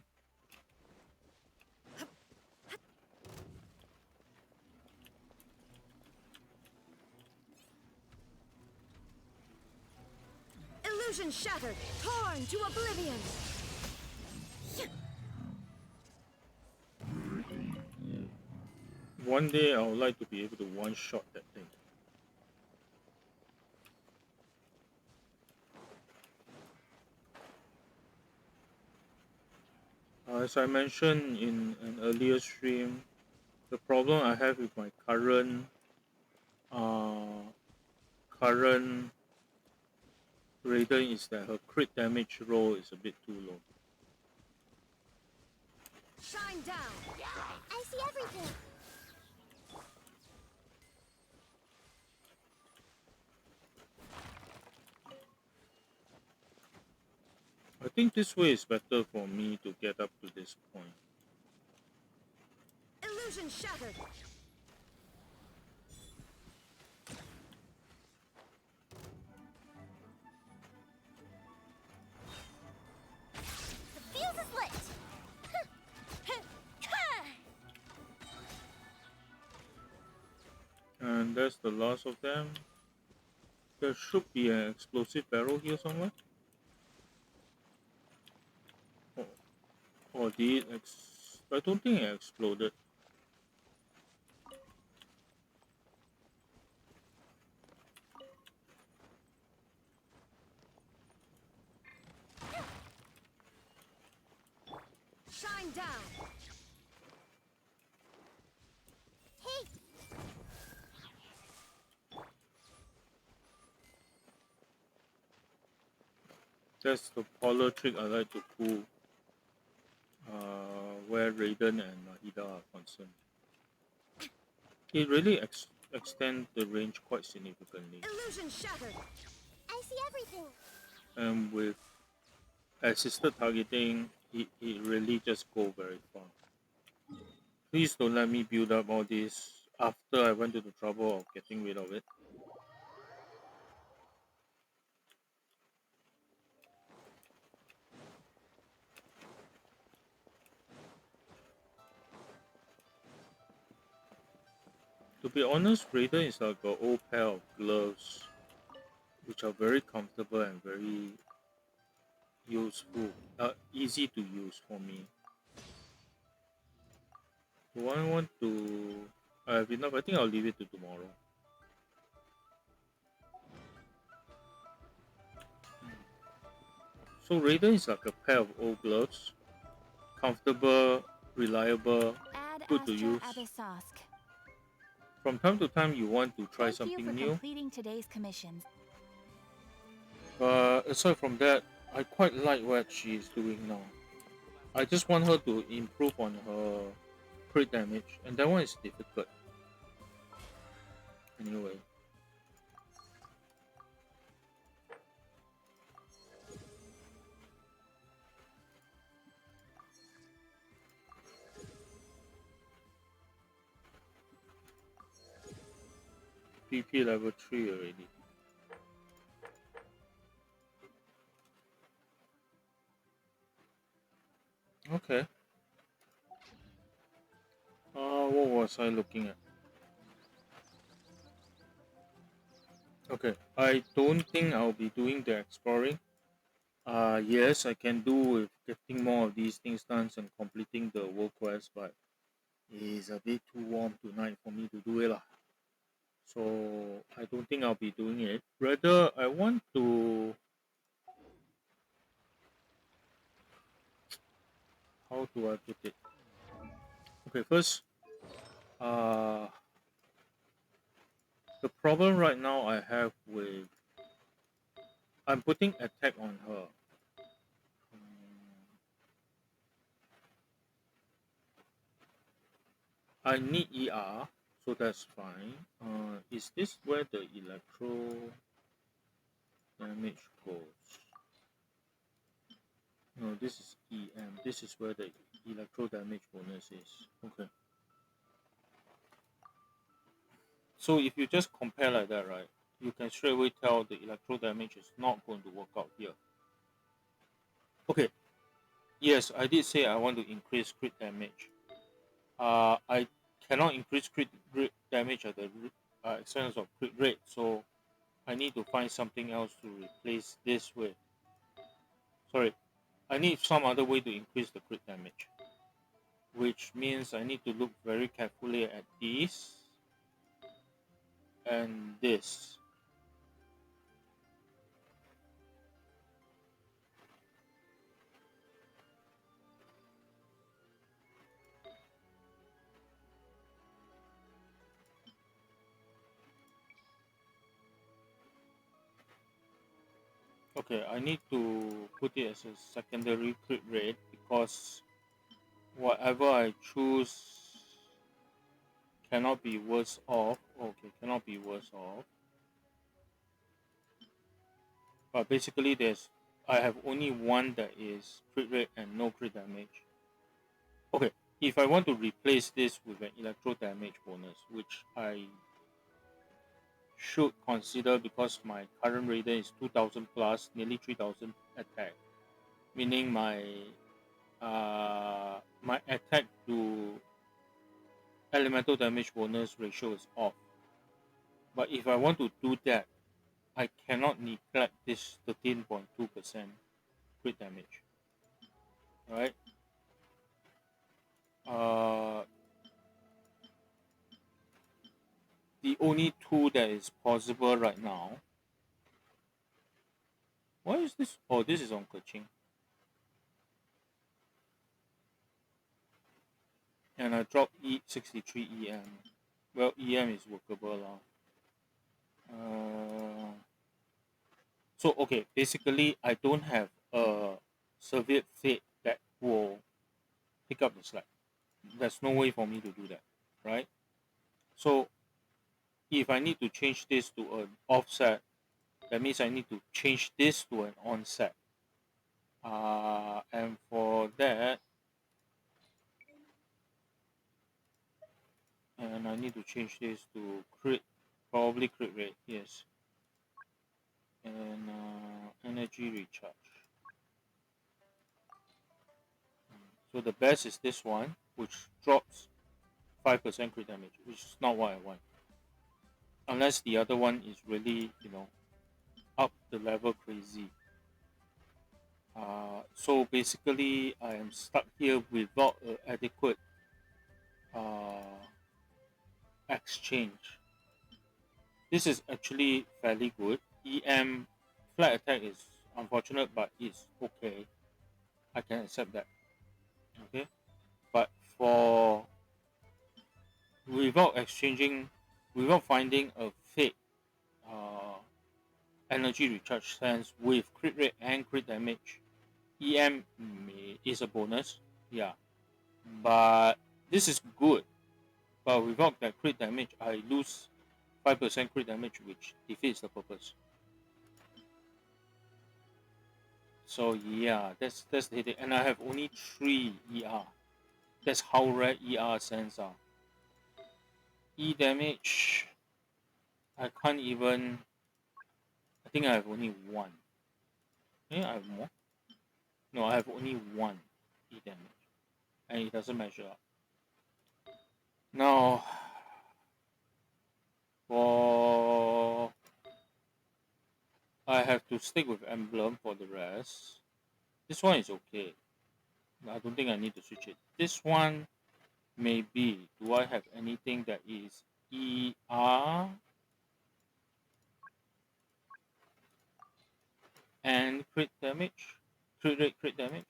Speaker 5: Illusion shattered. Torn to oblivion.
Speaker 1: One day I would like to be able to one-shot that thing. As I mentioned in an earlier stream, the problem I have with my uh, current Raiden is that her crit damage roll is a bit too low.
Speaker 5: Shine down.
Speaker 4: I see everything.
Speaker 1: I think this way is better for me to get up to this point.
Speaker 5: Illusion shattered.
Speaker 4: The fuse is lit.
Speaker 1: And that's the last of them. There should be an explosive barrel here somewhere. Or did it I don't think it exploded.
Speaker 5: Shine down.
Speaker 4: Hey,
Speaker 1: That's the polar trick I like to pull where Raiden and Mahida are concerned. It really extends the range quite significantly.
Speaker 5: Illusion shattered.
Speaker 4: I see everything.
Speaker 1: And with assisted targeting, it really just go very far. Please don't let me build up all this after I went to the trouble of getting rid of it. To be honest, Raiden is like an old pair of gloves, which are very comfortable and very useful, easy to use for me. Do I want to? I have enough. I think I'll leave it to tomorrow. So Raiden is like a pair of old gloves, comfortable, reliable,
Speaker 5: Ad
Speaker 1: good to
Speaker 5: Astra
Speaker 1: use.
Speaker 5: Abyssosk.
Speaker 1: From time to time, you want to try
Speaker 5: Thank you
Speaker 1: something
Speaker 5: for
Speaker 1: new.
Speaker 5: completing today's commissions.
Speaker 1: Aside from that, I quite like what she is doing now. I just want her to improve on her crit damage, and that one is difficult. Anyway, PP level 3 already. Okay. What was I looking at? Okay, I don't think I'll be doing the exploring. Yes, I can do with getting more of these things done and completing the world quest, but it's a bit too warm tonight for me to do it lah. So I don't think I'll be doing it. Rather, I want to. How do I put it? Okay, first, uh, the problem right now I have with I'm putting attack on her. I need ER, so that's fine. Is this where the electro damage goes? No, this is EM. This is where the electro damage bonus is. Okay. So if you just compare like that, right, you can straight away tell the electro damage is not going to work out here. Okay. Yes, I did say I want to increase crit damage. I cannot increase crit damage at the expense of crit rate, so I need to find something else to replace this with. Sorry, I need some other way to increase the crit damage, which means I need to look very carefully at this and this. Okay, I need to put it as a secondary crit rate because whatever I choose cannot be worse off. Okay, cannot be worse off. But basically, I have only one that is crit rate and no crit damage. Okay, if I want to replace this with an electro damage bonus, which I should consider because my current raider is 2000 plus, nearly 3000 attack, meaning my attack to elemental damage bonus ratio is off. But if I want to do that, I cannot neglect this 13.2% crit damage. Right? Uh, the only tool that is possible right now. Why is this? Oh, this is on Kuching. And I dropped 63 EM. Well, EM is workable now. So okay, basically I don't have a Soviet fate that will pick up the slack. There's no way for me to do that, right? So if I need to change this to an offset, that means I need to change this to an onset. And for that, and I need to change this to crit, probably crit rate, yes. And energy recharge. So the best is this one, which drops 5% crit damage, which is not what I want. Unless the other one is really, up the level crazy. So basically, I am stuck here without an adequate uh, exchange. This is actually fairly good. EM flat attack is unfortunate, but it's okay. I can accept that. Okay, but for without exchanging, without finding a fake uh, energy recharge sense with crit rate and crit damage, EM is a bonus. Yeah, but this is good. But without that crit damage, I lose 5% crit damage, which defeats the purpose. So yeah, that's the headache. And I have only 3 ER. That's how rare ER sense are. E damage, I can't even. I think I have only 1. I have more. No, I have only 1 E damage, and it doesn't measure up. Now, for I have to stick with emblem for the rest. This one is okay. I don't think I need to switch it. This one, maybe. Do I have anything that is ER and crit damage? Crit rate, crit damage?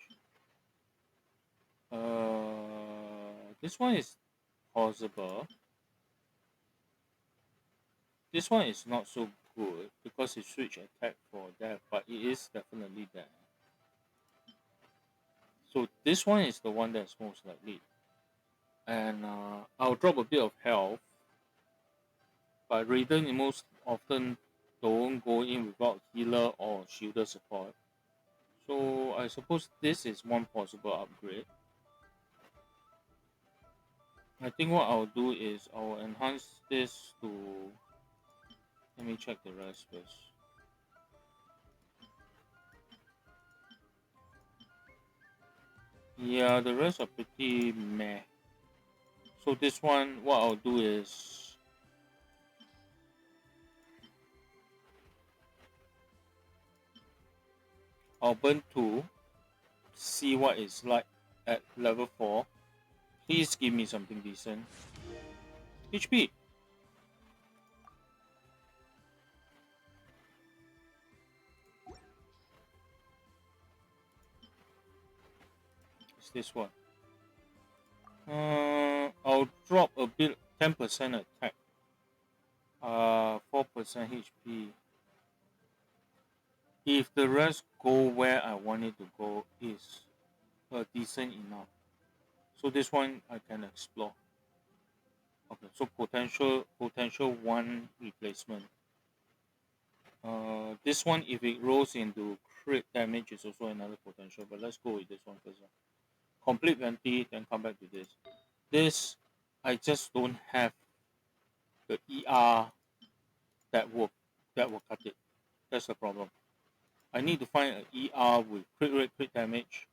Speaker 1: This one is possible. This one is not so good because it switch attack for that, but it is definitely there. So this one is the one that's most likely. And I'll drop a bit of health, but Raiden most often don't go in without healer or shielder support. So I suppose this is one possible upgrade. I think what I'll do is I'll enhance this to. Let me check the rest first. Yeah, the rest are pretty meh. So this one, what I'll do is I'll burn 2, see what it's like at level 4. Please give me something decent. HP. It's this one. I'll drop a bit, 10% attack. 4% HP. If the rest go where I want it to go, is decent enough. So this one I can explore. Okay, so potential one replacement. This one, if it rolls into crit damage, is also another potential. But let's go with this one first. Complete Venti, then come back to this. This, I just don't have the ER that will cut it. That's the problem. I need to find an ER with crit rate, crit damage,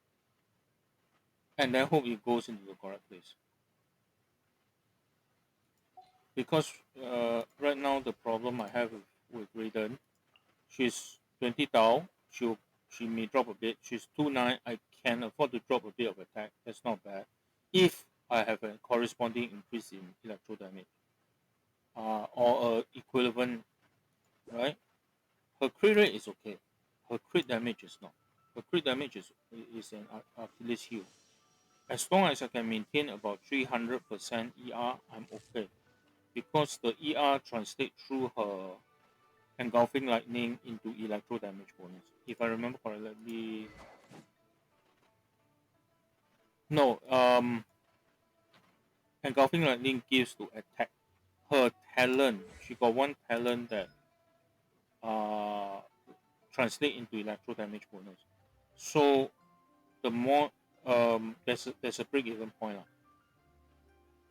Speaker 1: and then hope it goes into the correct place. Because right now the problem I have with Raiden, she's 20 down. She may drop a bit. She's 2-9. I can afford to drop a bit of attack. That's not bad. If I have a corresponding increase in electro damage, or a equivalent, right? Her crit rate is okay. Her crit damage is not. Her crit damage is an Achilles heel. As long as I can maintain about 300% ER, I'm okay. Because the ER translates through her engulfing lightning into electro damage bonus. If I remember correctly, no. Engulfing lightning gives to attack. Her talent, she got one talent that uh translate into electro damage bonus. So the more there's a break even point lah.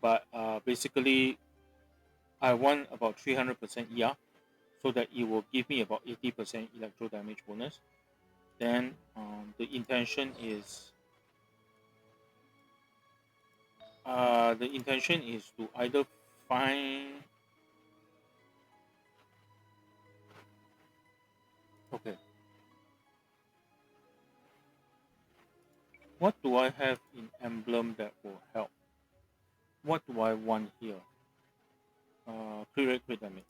Speaker 1: But basically I want about 300% ER so that it will give me about 80% electro damage bonus. Then the intention is to either find okay. What do I have in emblem that will help? What do I want here? Crit rate, crit damage.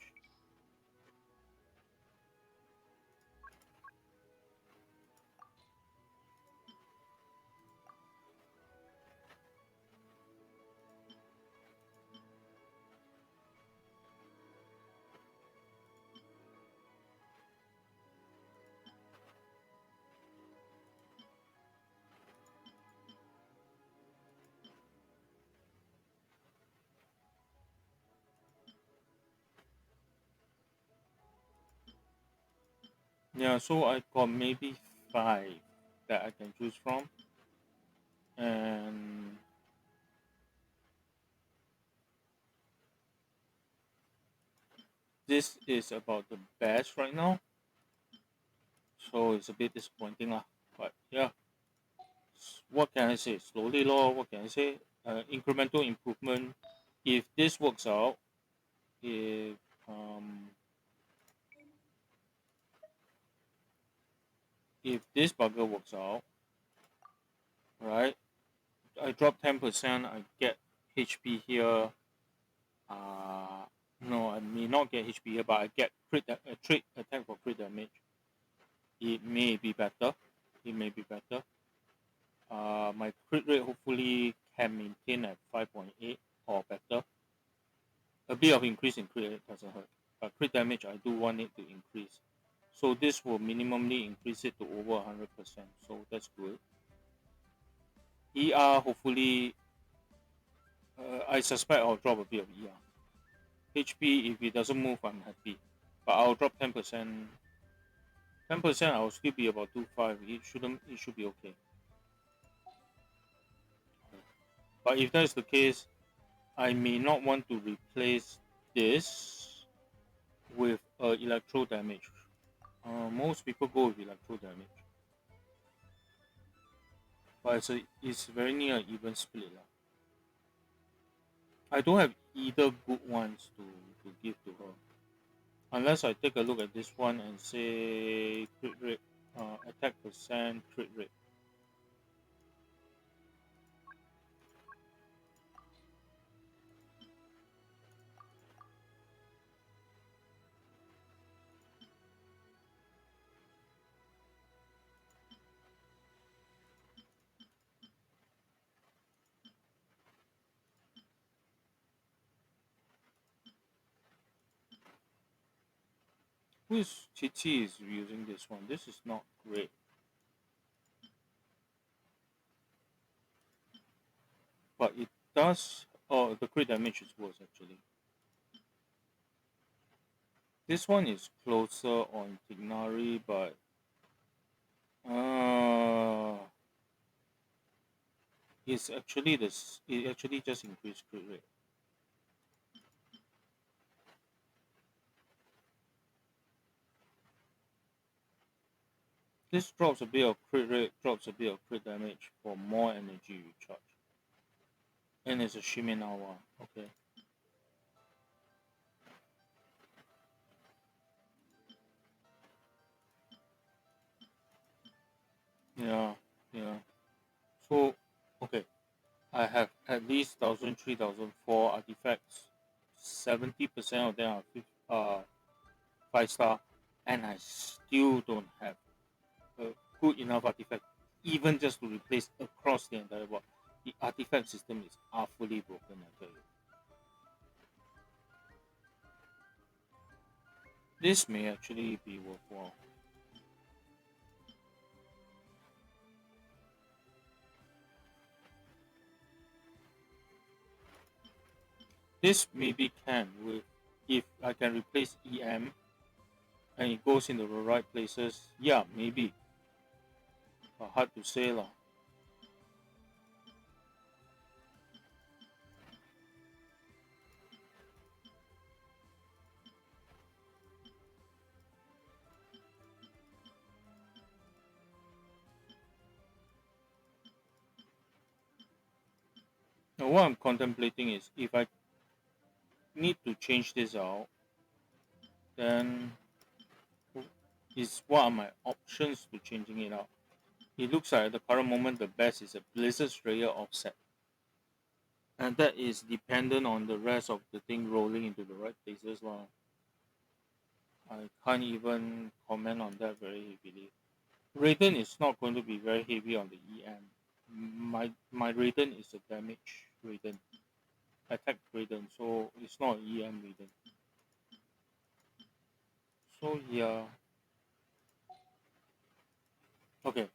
Speaker 1: Yeah, so I got maybe 5 that I can choose from, and this is about the best right now. So it's a bit disappointing lah. But yeah, what can I say? Slowly lor. What can I say? Incremental improvement. If this works out, if um if this bugger works out, right? I drop 10%. I get HP here. Uh no, I may not get HP here, but I get crit attack for crit damage. It may be better. It may be better. My crit rate hopefully can maintain at 5.8 or better. A bit of increase in crit rate doesn't hurt, but crit damage I do want it to increase. So this will minimally increase it to over 100%. So that's good. ER hopefully, I suspect I'll drop a bit of ER. HP if it doesn't move, I'm happy, but I'll drop 10%. 10% I'll still be about 2.5. It should be okay. But if that's the case, I may not want to replace this with electro damage. Most people go with electro damage, but it's very near an even split lah. I don't have either good ones to give to her, unless I take a look at this one and say crit rate, attack percent, crit rate. Who is Chichi is using this one? This is not great. But it does. Oh, the crit damage is worse actually. This one is closer on Tignari, but it's actually this. It actually just increased crit rate. This drops a bit of crit rate, drops a bit of crit damage for more energy recharge. And it's a Shiminawa. Okay. Yeah, yeah. So, okay. I have at least 1,000, 3,004 artifacts. 70% of them are 5 star. And I still don't have a good enough artifact, even just to replace across the entire board. The artifact system is awfully broken, I tell you. This may actually be worthwhile. This maybe can with if I can replace EM and it goes into the right places. Yeah, maybe. But hard to say lah. Now what I'm contemplating is if I need to change this out, then is what are my options to changing it out? It looks like at the current moment the best is a Blizzard Slayer offset. And that is dependent on the rest of the thing rolling into the right places lah. I can't even comment on that very heavily. Raiden is not going to be very heavy on the EM. My Raiden is a damage Raiden, attack Raiden, so it's not EM Raiden. So yeah. Okay.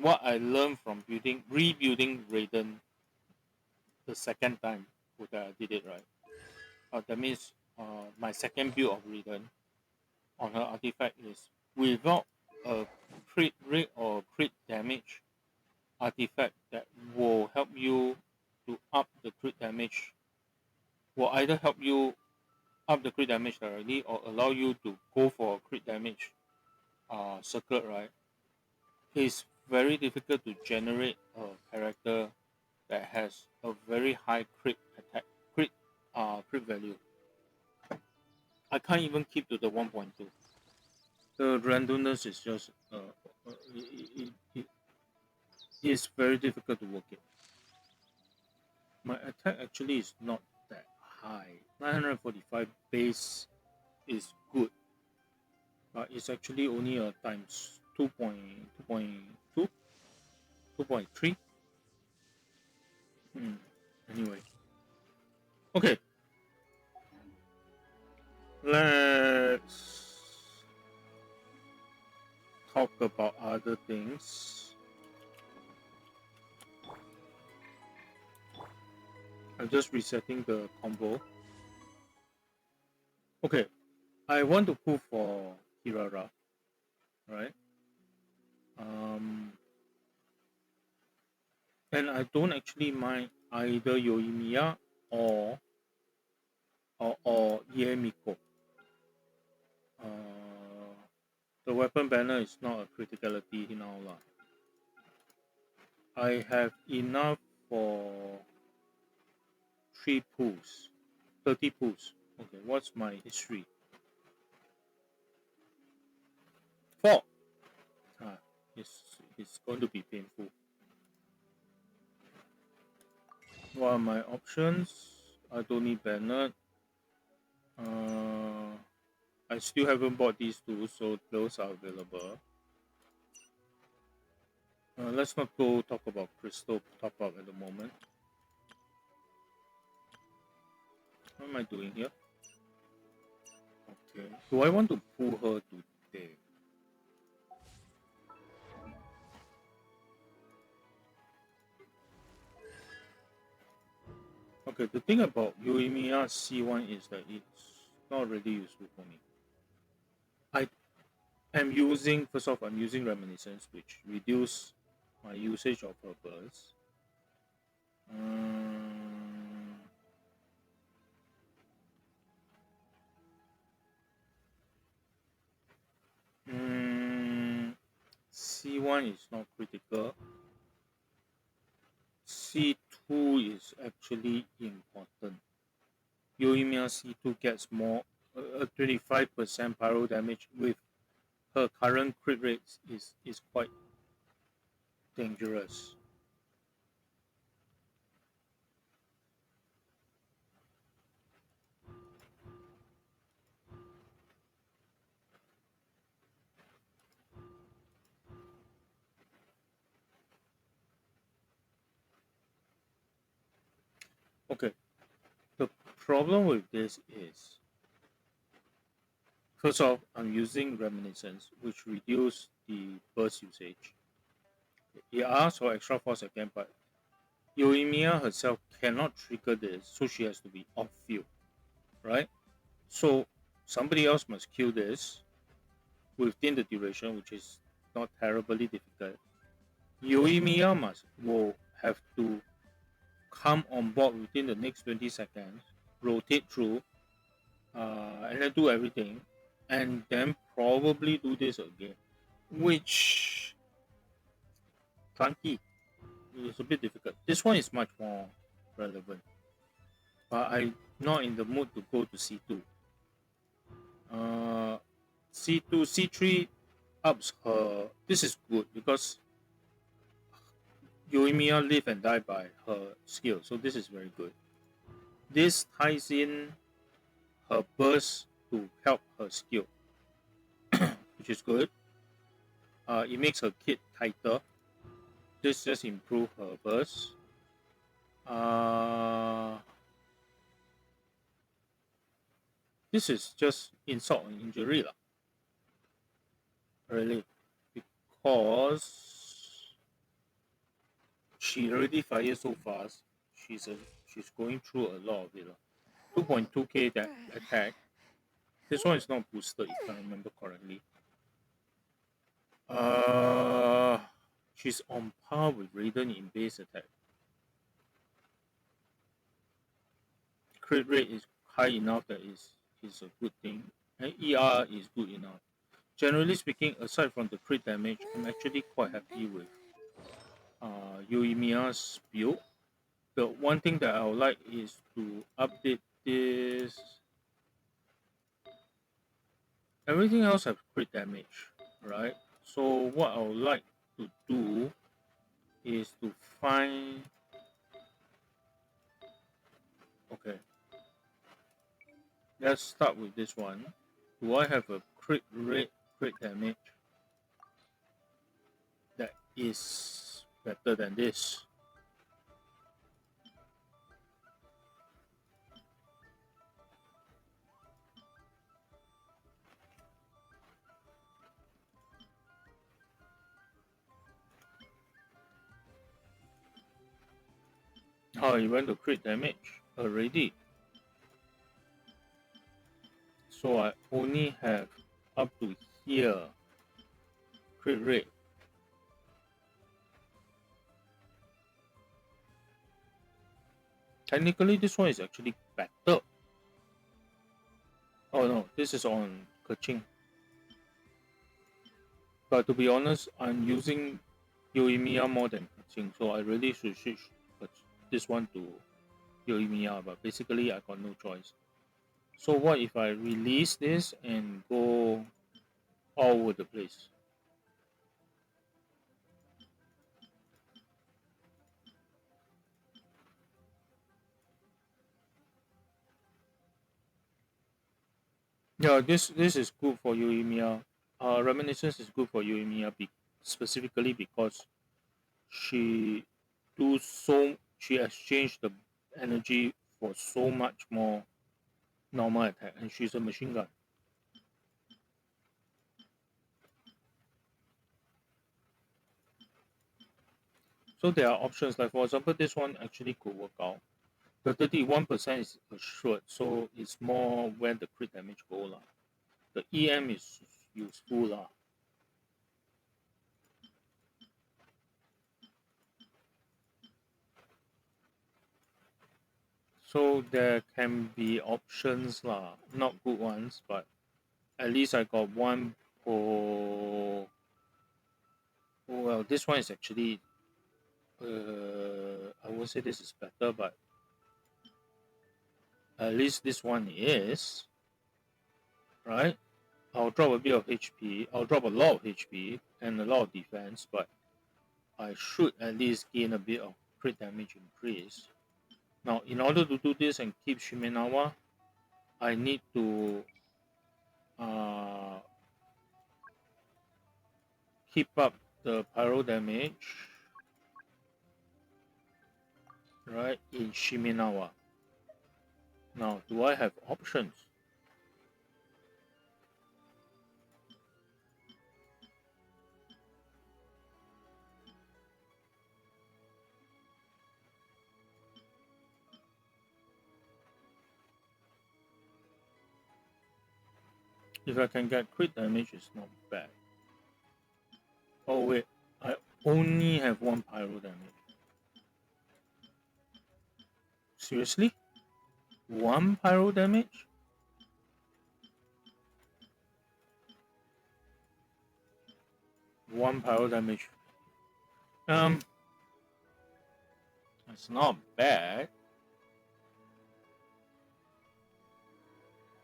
Speaker 1: What I learned from rebuilding Raiden the second time that I did it right. That means my second build of Raiden on her artifact is without a crit rate or crit damage artifact that will help you to up the crit damage, will either help you up the crit damage directly or allow you to go for a crit damage circuit, right? It's very difficult to generate a character that has a very high crit attack, crit value. I can't even keep to the 1.2. The randomness is just it's very difficult to work it. My attack actually is not that high. 945 base is good, but it's actually only a times 2.2, 2.3. Anyway, okay, let's talk about other things. I'm just resetting the combo. Okay, I want to pull for Kirara, right? Um, and I don't actually mind either Yoimiya or Yemiko. The weapon banner is not a criticality now lah. I have enough for 3 pulls, 30 pulls. Okay, what's my history? 4. It's going to be painful. What are my options? I don't need Bennett. I still haven't bought these two, so those are available. Let's not go talk about Crystal top up at the moment. What am I doing here? Okay. Do I want to pull her to there? Okay, the thing about Yoimiya C1 is that it's not really useful for me. I am using, first off, I'm using Reminiscence, which reduce my usage of her burst. Um, C1 is not critical. C2 is actually important. Yoimiya C2 gets more 25% pyro damage with her current crit rates is quite dangerous. Okay, the problem with this is, first off, I'm using Reminiscence, which reduce the burst usage. It asks for extra force again, but Yoimiya herself cannot trigger this, so she has to be off field, right? So somebody else must kill this within the duration, which is not terribly difficult. Yoimiya will have to come on board within the next 20 seconds, rotate through, and then do everything, and then probably do this again, which clunky. It's a bit difficult. This one is much more relevant, but I'm not in the mood to go to C2. Uh, C2, C3 ups her. This is good because Yoimiya live and die by her skill, so this is very good. This ties in her burst to help her skill, which is good. It makes her kit tighter. This just improve her burst. Uh, this is just insult and injury lah. Really, because she already fires so fast. She's going through a lot of it lah. 2.2k that attack. This one is not boosted if I remember correctly. Uh, she's on par with Raiden in base attack. Crit rate is high enough that is a good thing, and ER is good enough. Generally speaking, aside from the crit damage, I'm actually quite happy with Yoimiya's build. The one thing that I would like is to update this. Everything else has crit damage, right? So what I would like to do is to find. Okay, let's start with this one. Do I have a crit rate, crit damage that is better than this? Oh, you went to crit damage already. So I only have up to here crit rate. Technically, this one is actually better. Oh no, this is on Keqing. But to be honest, I'm using Yoimiya more than Keqing, so I really should switch this one to Yoimiya. But basically, I got no choice. So what if I release this and go all over the place? Yeah, this is good for Yoimiya. Reminiscence is good for Yoimiya specifically because she she exchanged the energy for so much more normal attack, and she's a machine gun. So there are options, like for example, this one actually could work out. The 31% is assured, so it's more where the crit damage go lah. The EM is useful lah. So there can be options lah, not good ones, but at least I got one for. Well, this one is actually. I would say this is better, but at least this one is right. I'll drop a bit of HP. I'll drop a lot of HP and a lot of defense, but I should at least gain a bit of crit damage increase. Now, in order to do this and keep Shimenawa, I need to keep up the pyro damage, right, in Shimenawa. Now, do I have options? If I can get crit damage, it's not bad. Oh wait, I only have one pyro damage. Seriously? One pyro damage? One pyro damage. It's not bad.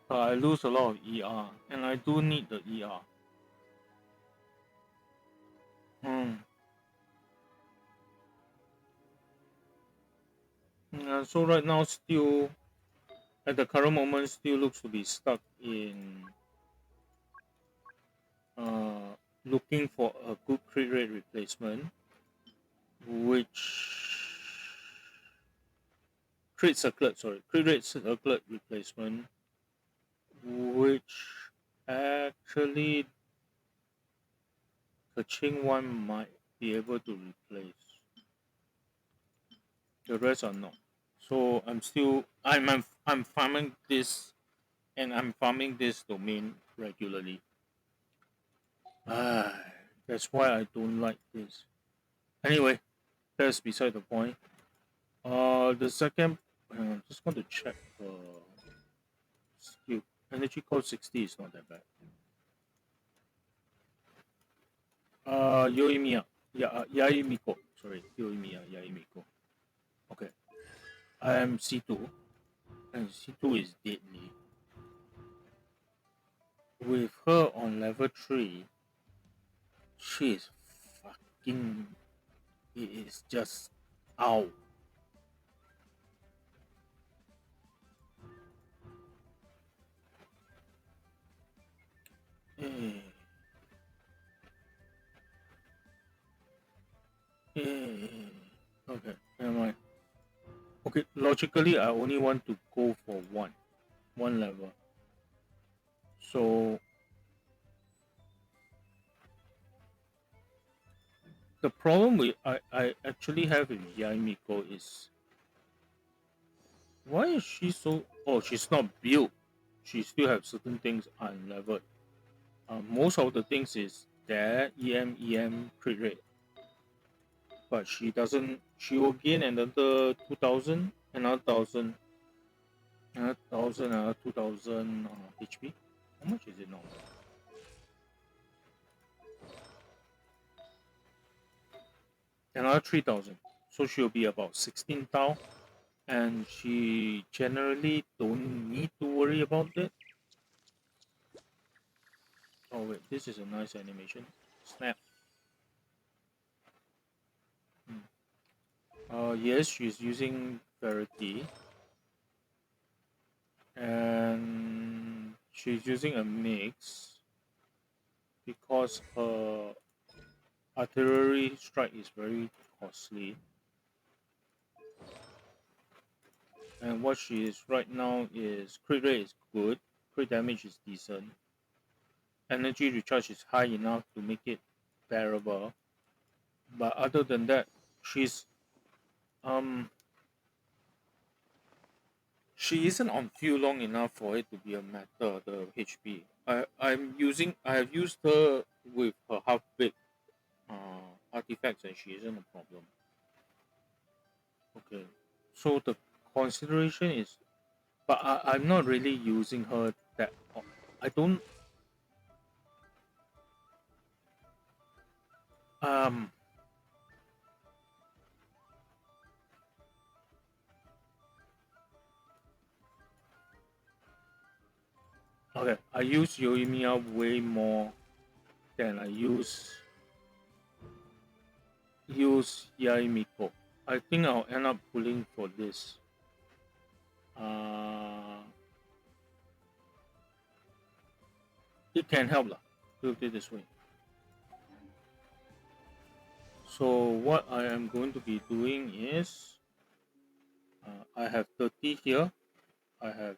Speaker 1: But I lose a lot of ER, and I do need the ER. So right now, still at the current moment, still looks to be stuck in looking for a good crit rate replacement, which crit rate circlet replacement, which actually Kaching one might be able to replace. The rest are not. So I'm farming this, and I'm farming this domain regularly. That's why I don't like this. Anyway, that's beside the point. The second, I'm just going to check skill. Energy cost 60 is not that bad. Yoimiya. Yaimiko. Sorry, Yoimiya, Yaimiko. Okay. I am C2, and C2 is deadly. With her on level 3, she is fucking. It is just. Ow. Eh. Okay, never mind. Okay, logically, I only want to go for one level. So the problem I actually have with Yaimiko is why is she so? Oh, she's not built. She still have certain things unleveled. Most of the things is there EM crit rate, but she doesn't. She will gain another 2,000, another 1,000, another 1,000, another 2,000 HP. How much is it now? Another 3,000. So she'll be about 16,000, and she generally don't need to worry about it. Oh wait, this is a nice animation. Snap. Yes, she's using Verity, and she's using a mix because her artillery strike is very costly. And what she is right now is crit rate is good, crit damage is decent, energy recharge is high enough to make it bearable. But other than that, she's um she isn't on field long enough for it to be a matter. The HP. I have used her with her half big artifacts, and she isn't a problem. Okay, so the consideration is, but I'm not really using her that. I don't. Um. Okay, I use Yoimiya way more than I use Yaimiko. I think I'll end up pulling for this. Uh, it can help lah. Put it this way. So what I am going to be doing is, I have 30 here. I have.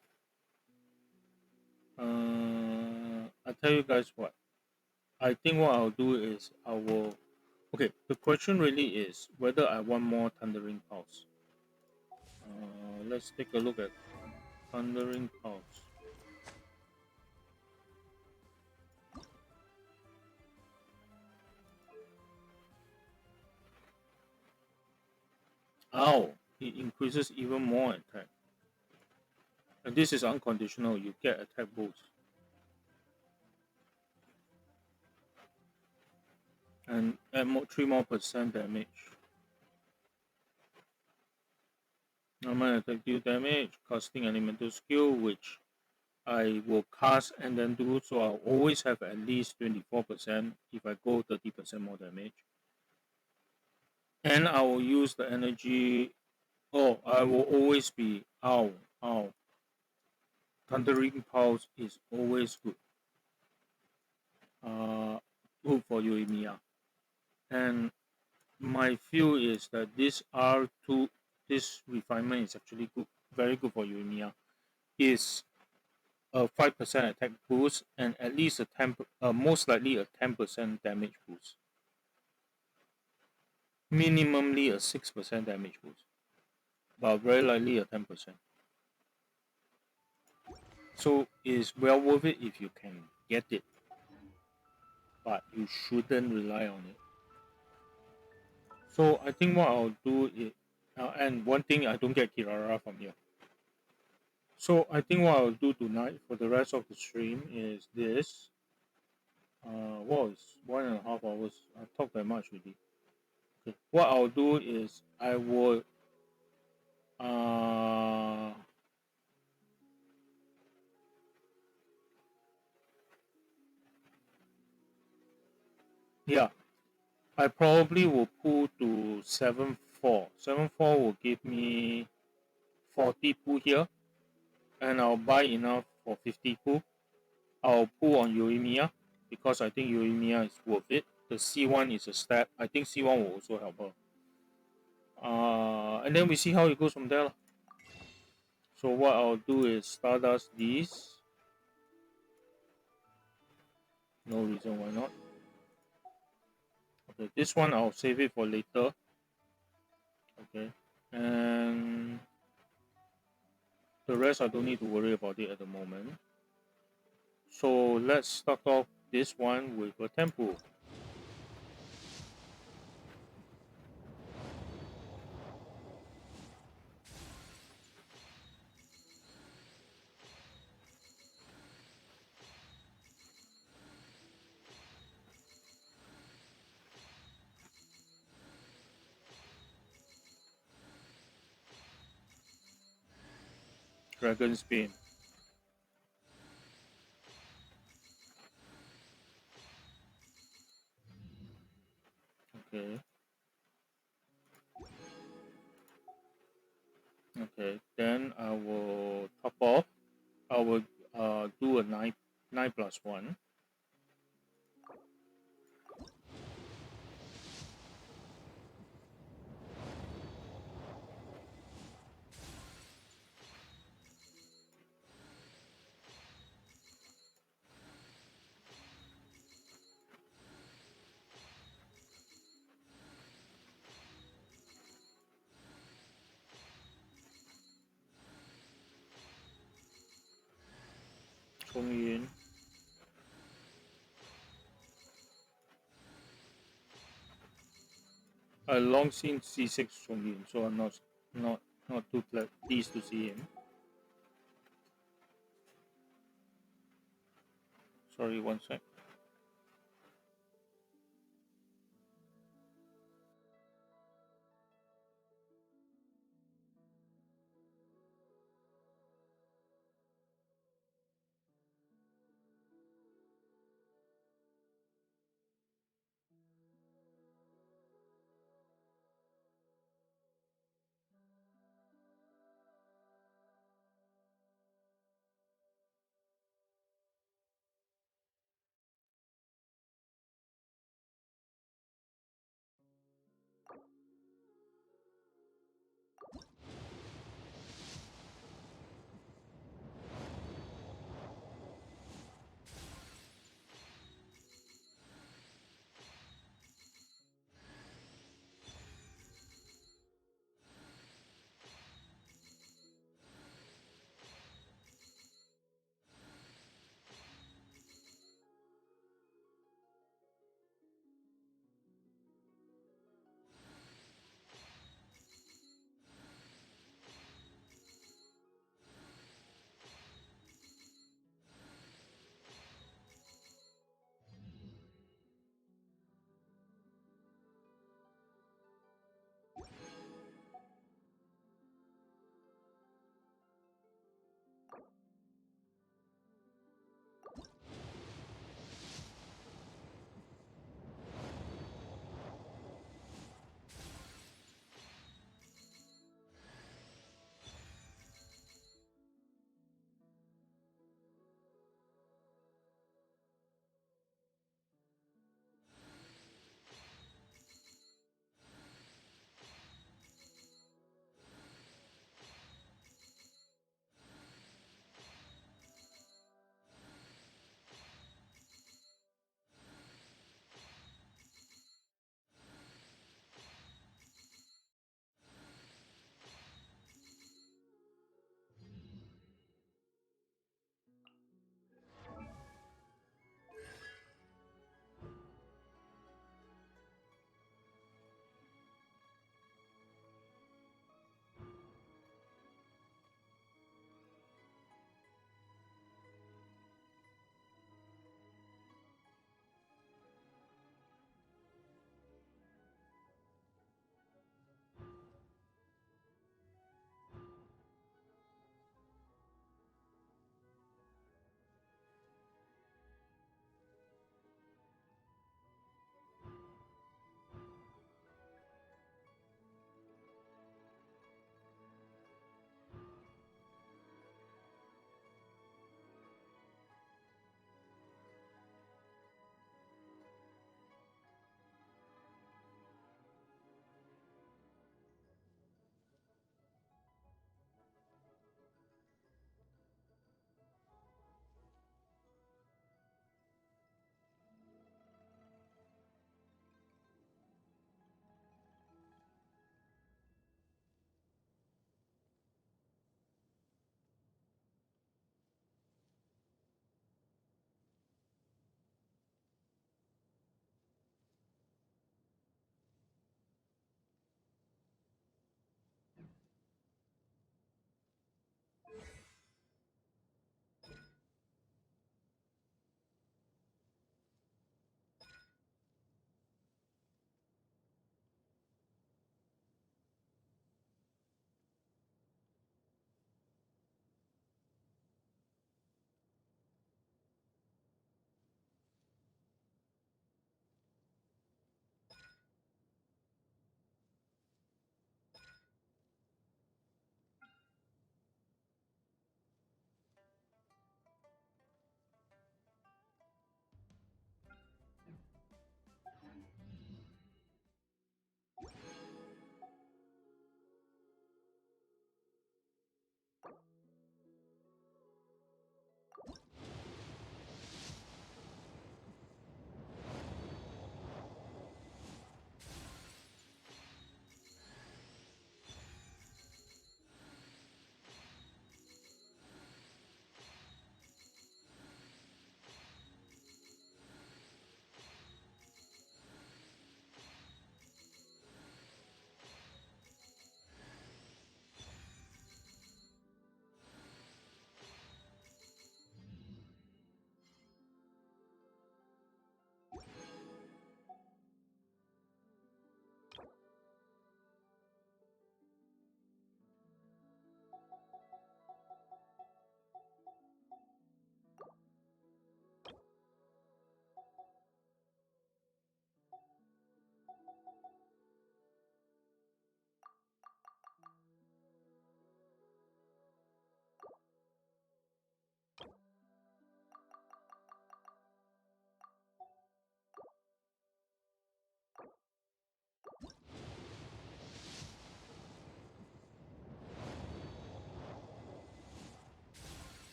Speaker 1: I tell you guys what. I think what I'll do is I will. Okay, the question really is whether I want more Thundering Pulse. Let's take a look at Thundering Pulse. Ow! It increases even more attack. And this is unconditional, you get attack boost. And add more 3 more percent damage. Normal attack deal damage, casting elemental skill, which I will cast and then do, so I'll always have at least 24% if I go 30% more damage. And I will use the energy. Oh, I will always be. Ow, ow. Thundering Pulse is always good. Good for Yoimiya. And my feel is that this R2, this refinement is actually good, very good for Yoimiya. Is a 5% attack boost and at least a 10, most likely a 10% damage boost. Minimally a 6% damage boost, but very likely a 10%. So it's well worth it if you can get it, but you shouldn't rely on it. So I think what I'll do is, and one thing I don't get Kirara from here. So I think what I'll do tonight for the rest of the stream is this. What is 1.5 hours? I talked that much already. Okay. What I'll do is I will uh yeah, I probably will pull to 7-4. 7-4 will give me 40 pull here, and I'll buy enough for 50 pull. I'll pull on Yoimiya because I think Yoimiya is worth it. The C1 is a stat. I think C1 will also help her. And then we see how it goes from there. So what I'll do is Stardust these. No reason why not. Okay, this one I'll save it for later. Okay, and the rest I don't need to worry about it at the moment. So let's start off this one with a tempo. Dragon Spin. Okay. Okay. Then I will top off. I will do a 9+1. Chongyin. I long seen C6 Chongyin, so I'm not too pleased to see him. Sorry, one sec.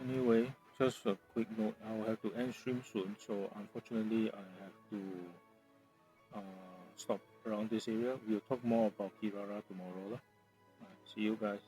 Speaker 1: Anyway, just a quick note. I will have to end stream soon, so unfortunately I have to stop around this area. We'll talk more about Kirara tomorrow. See you guys.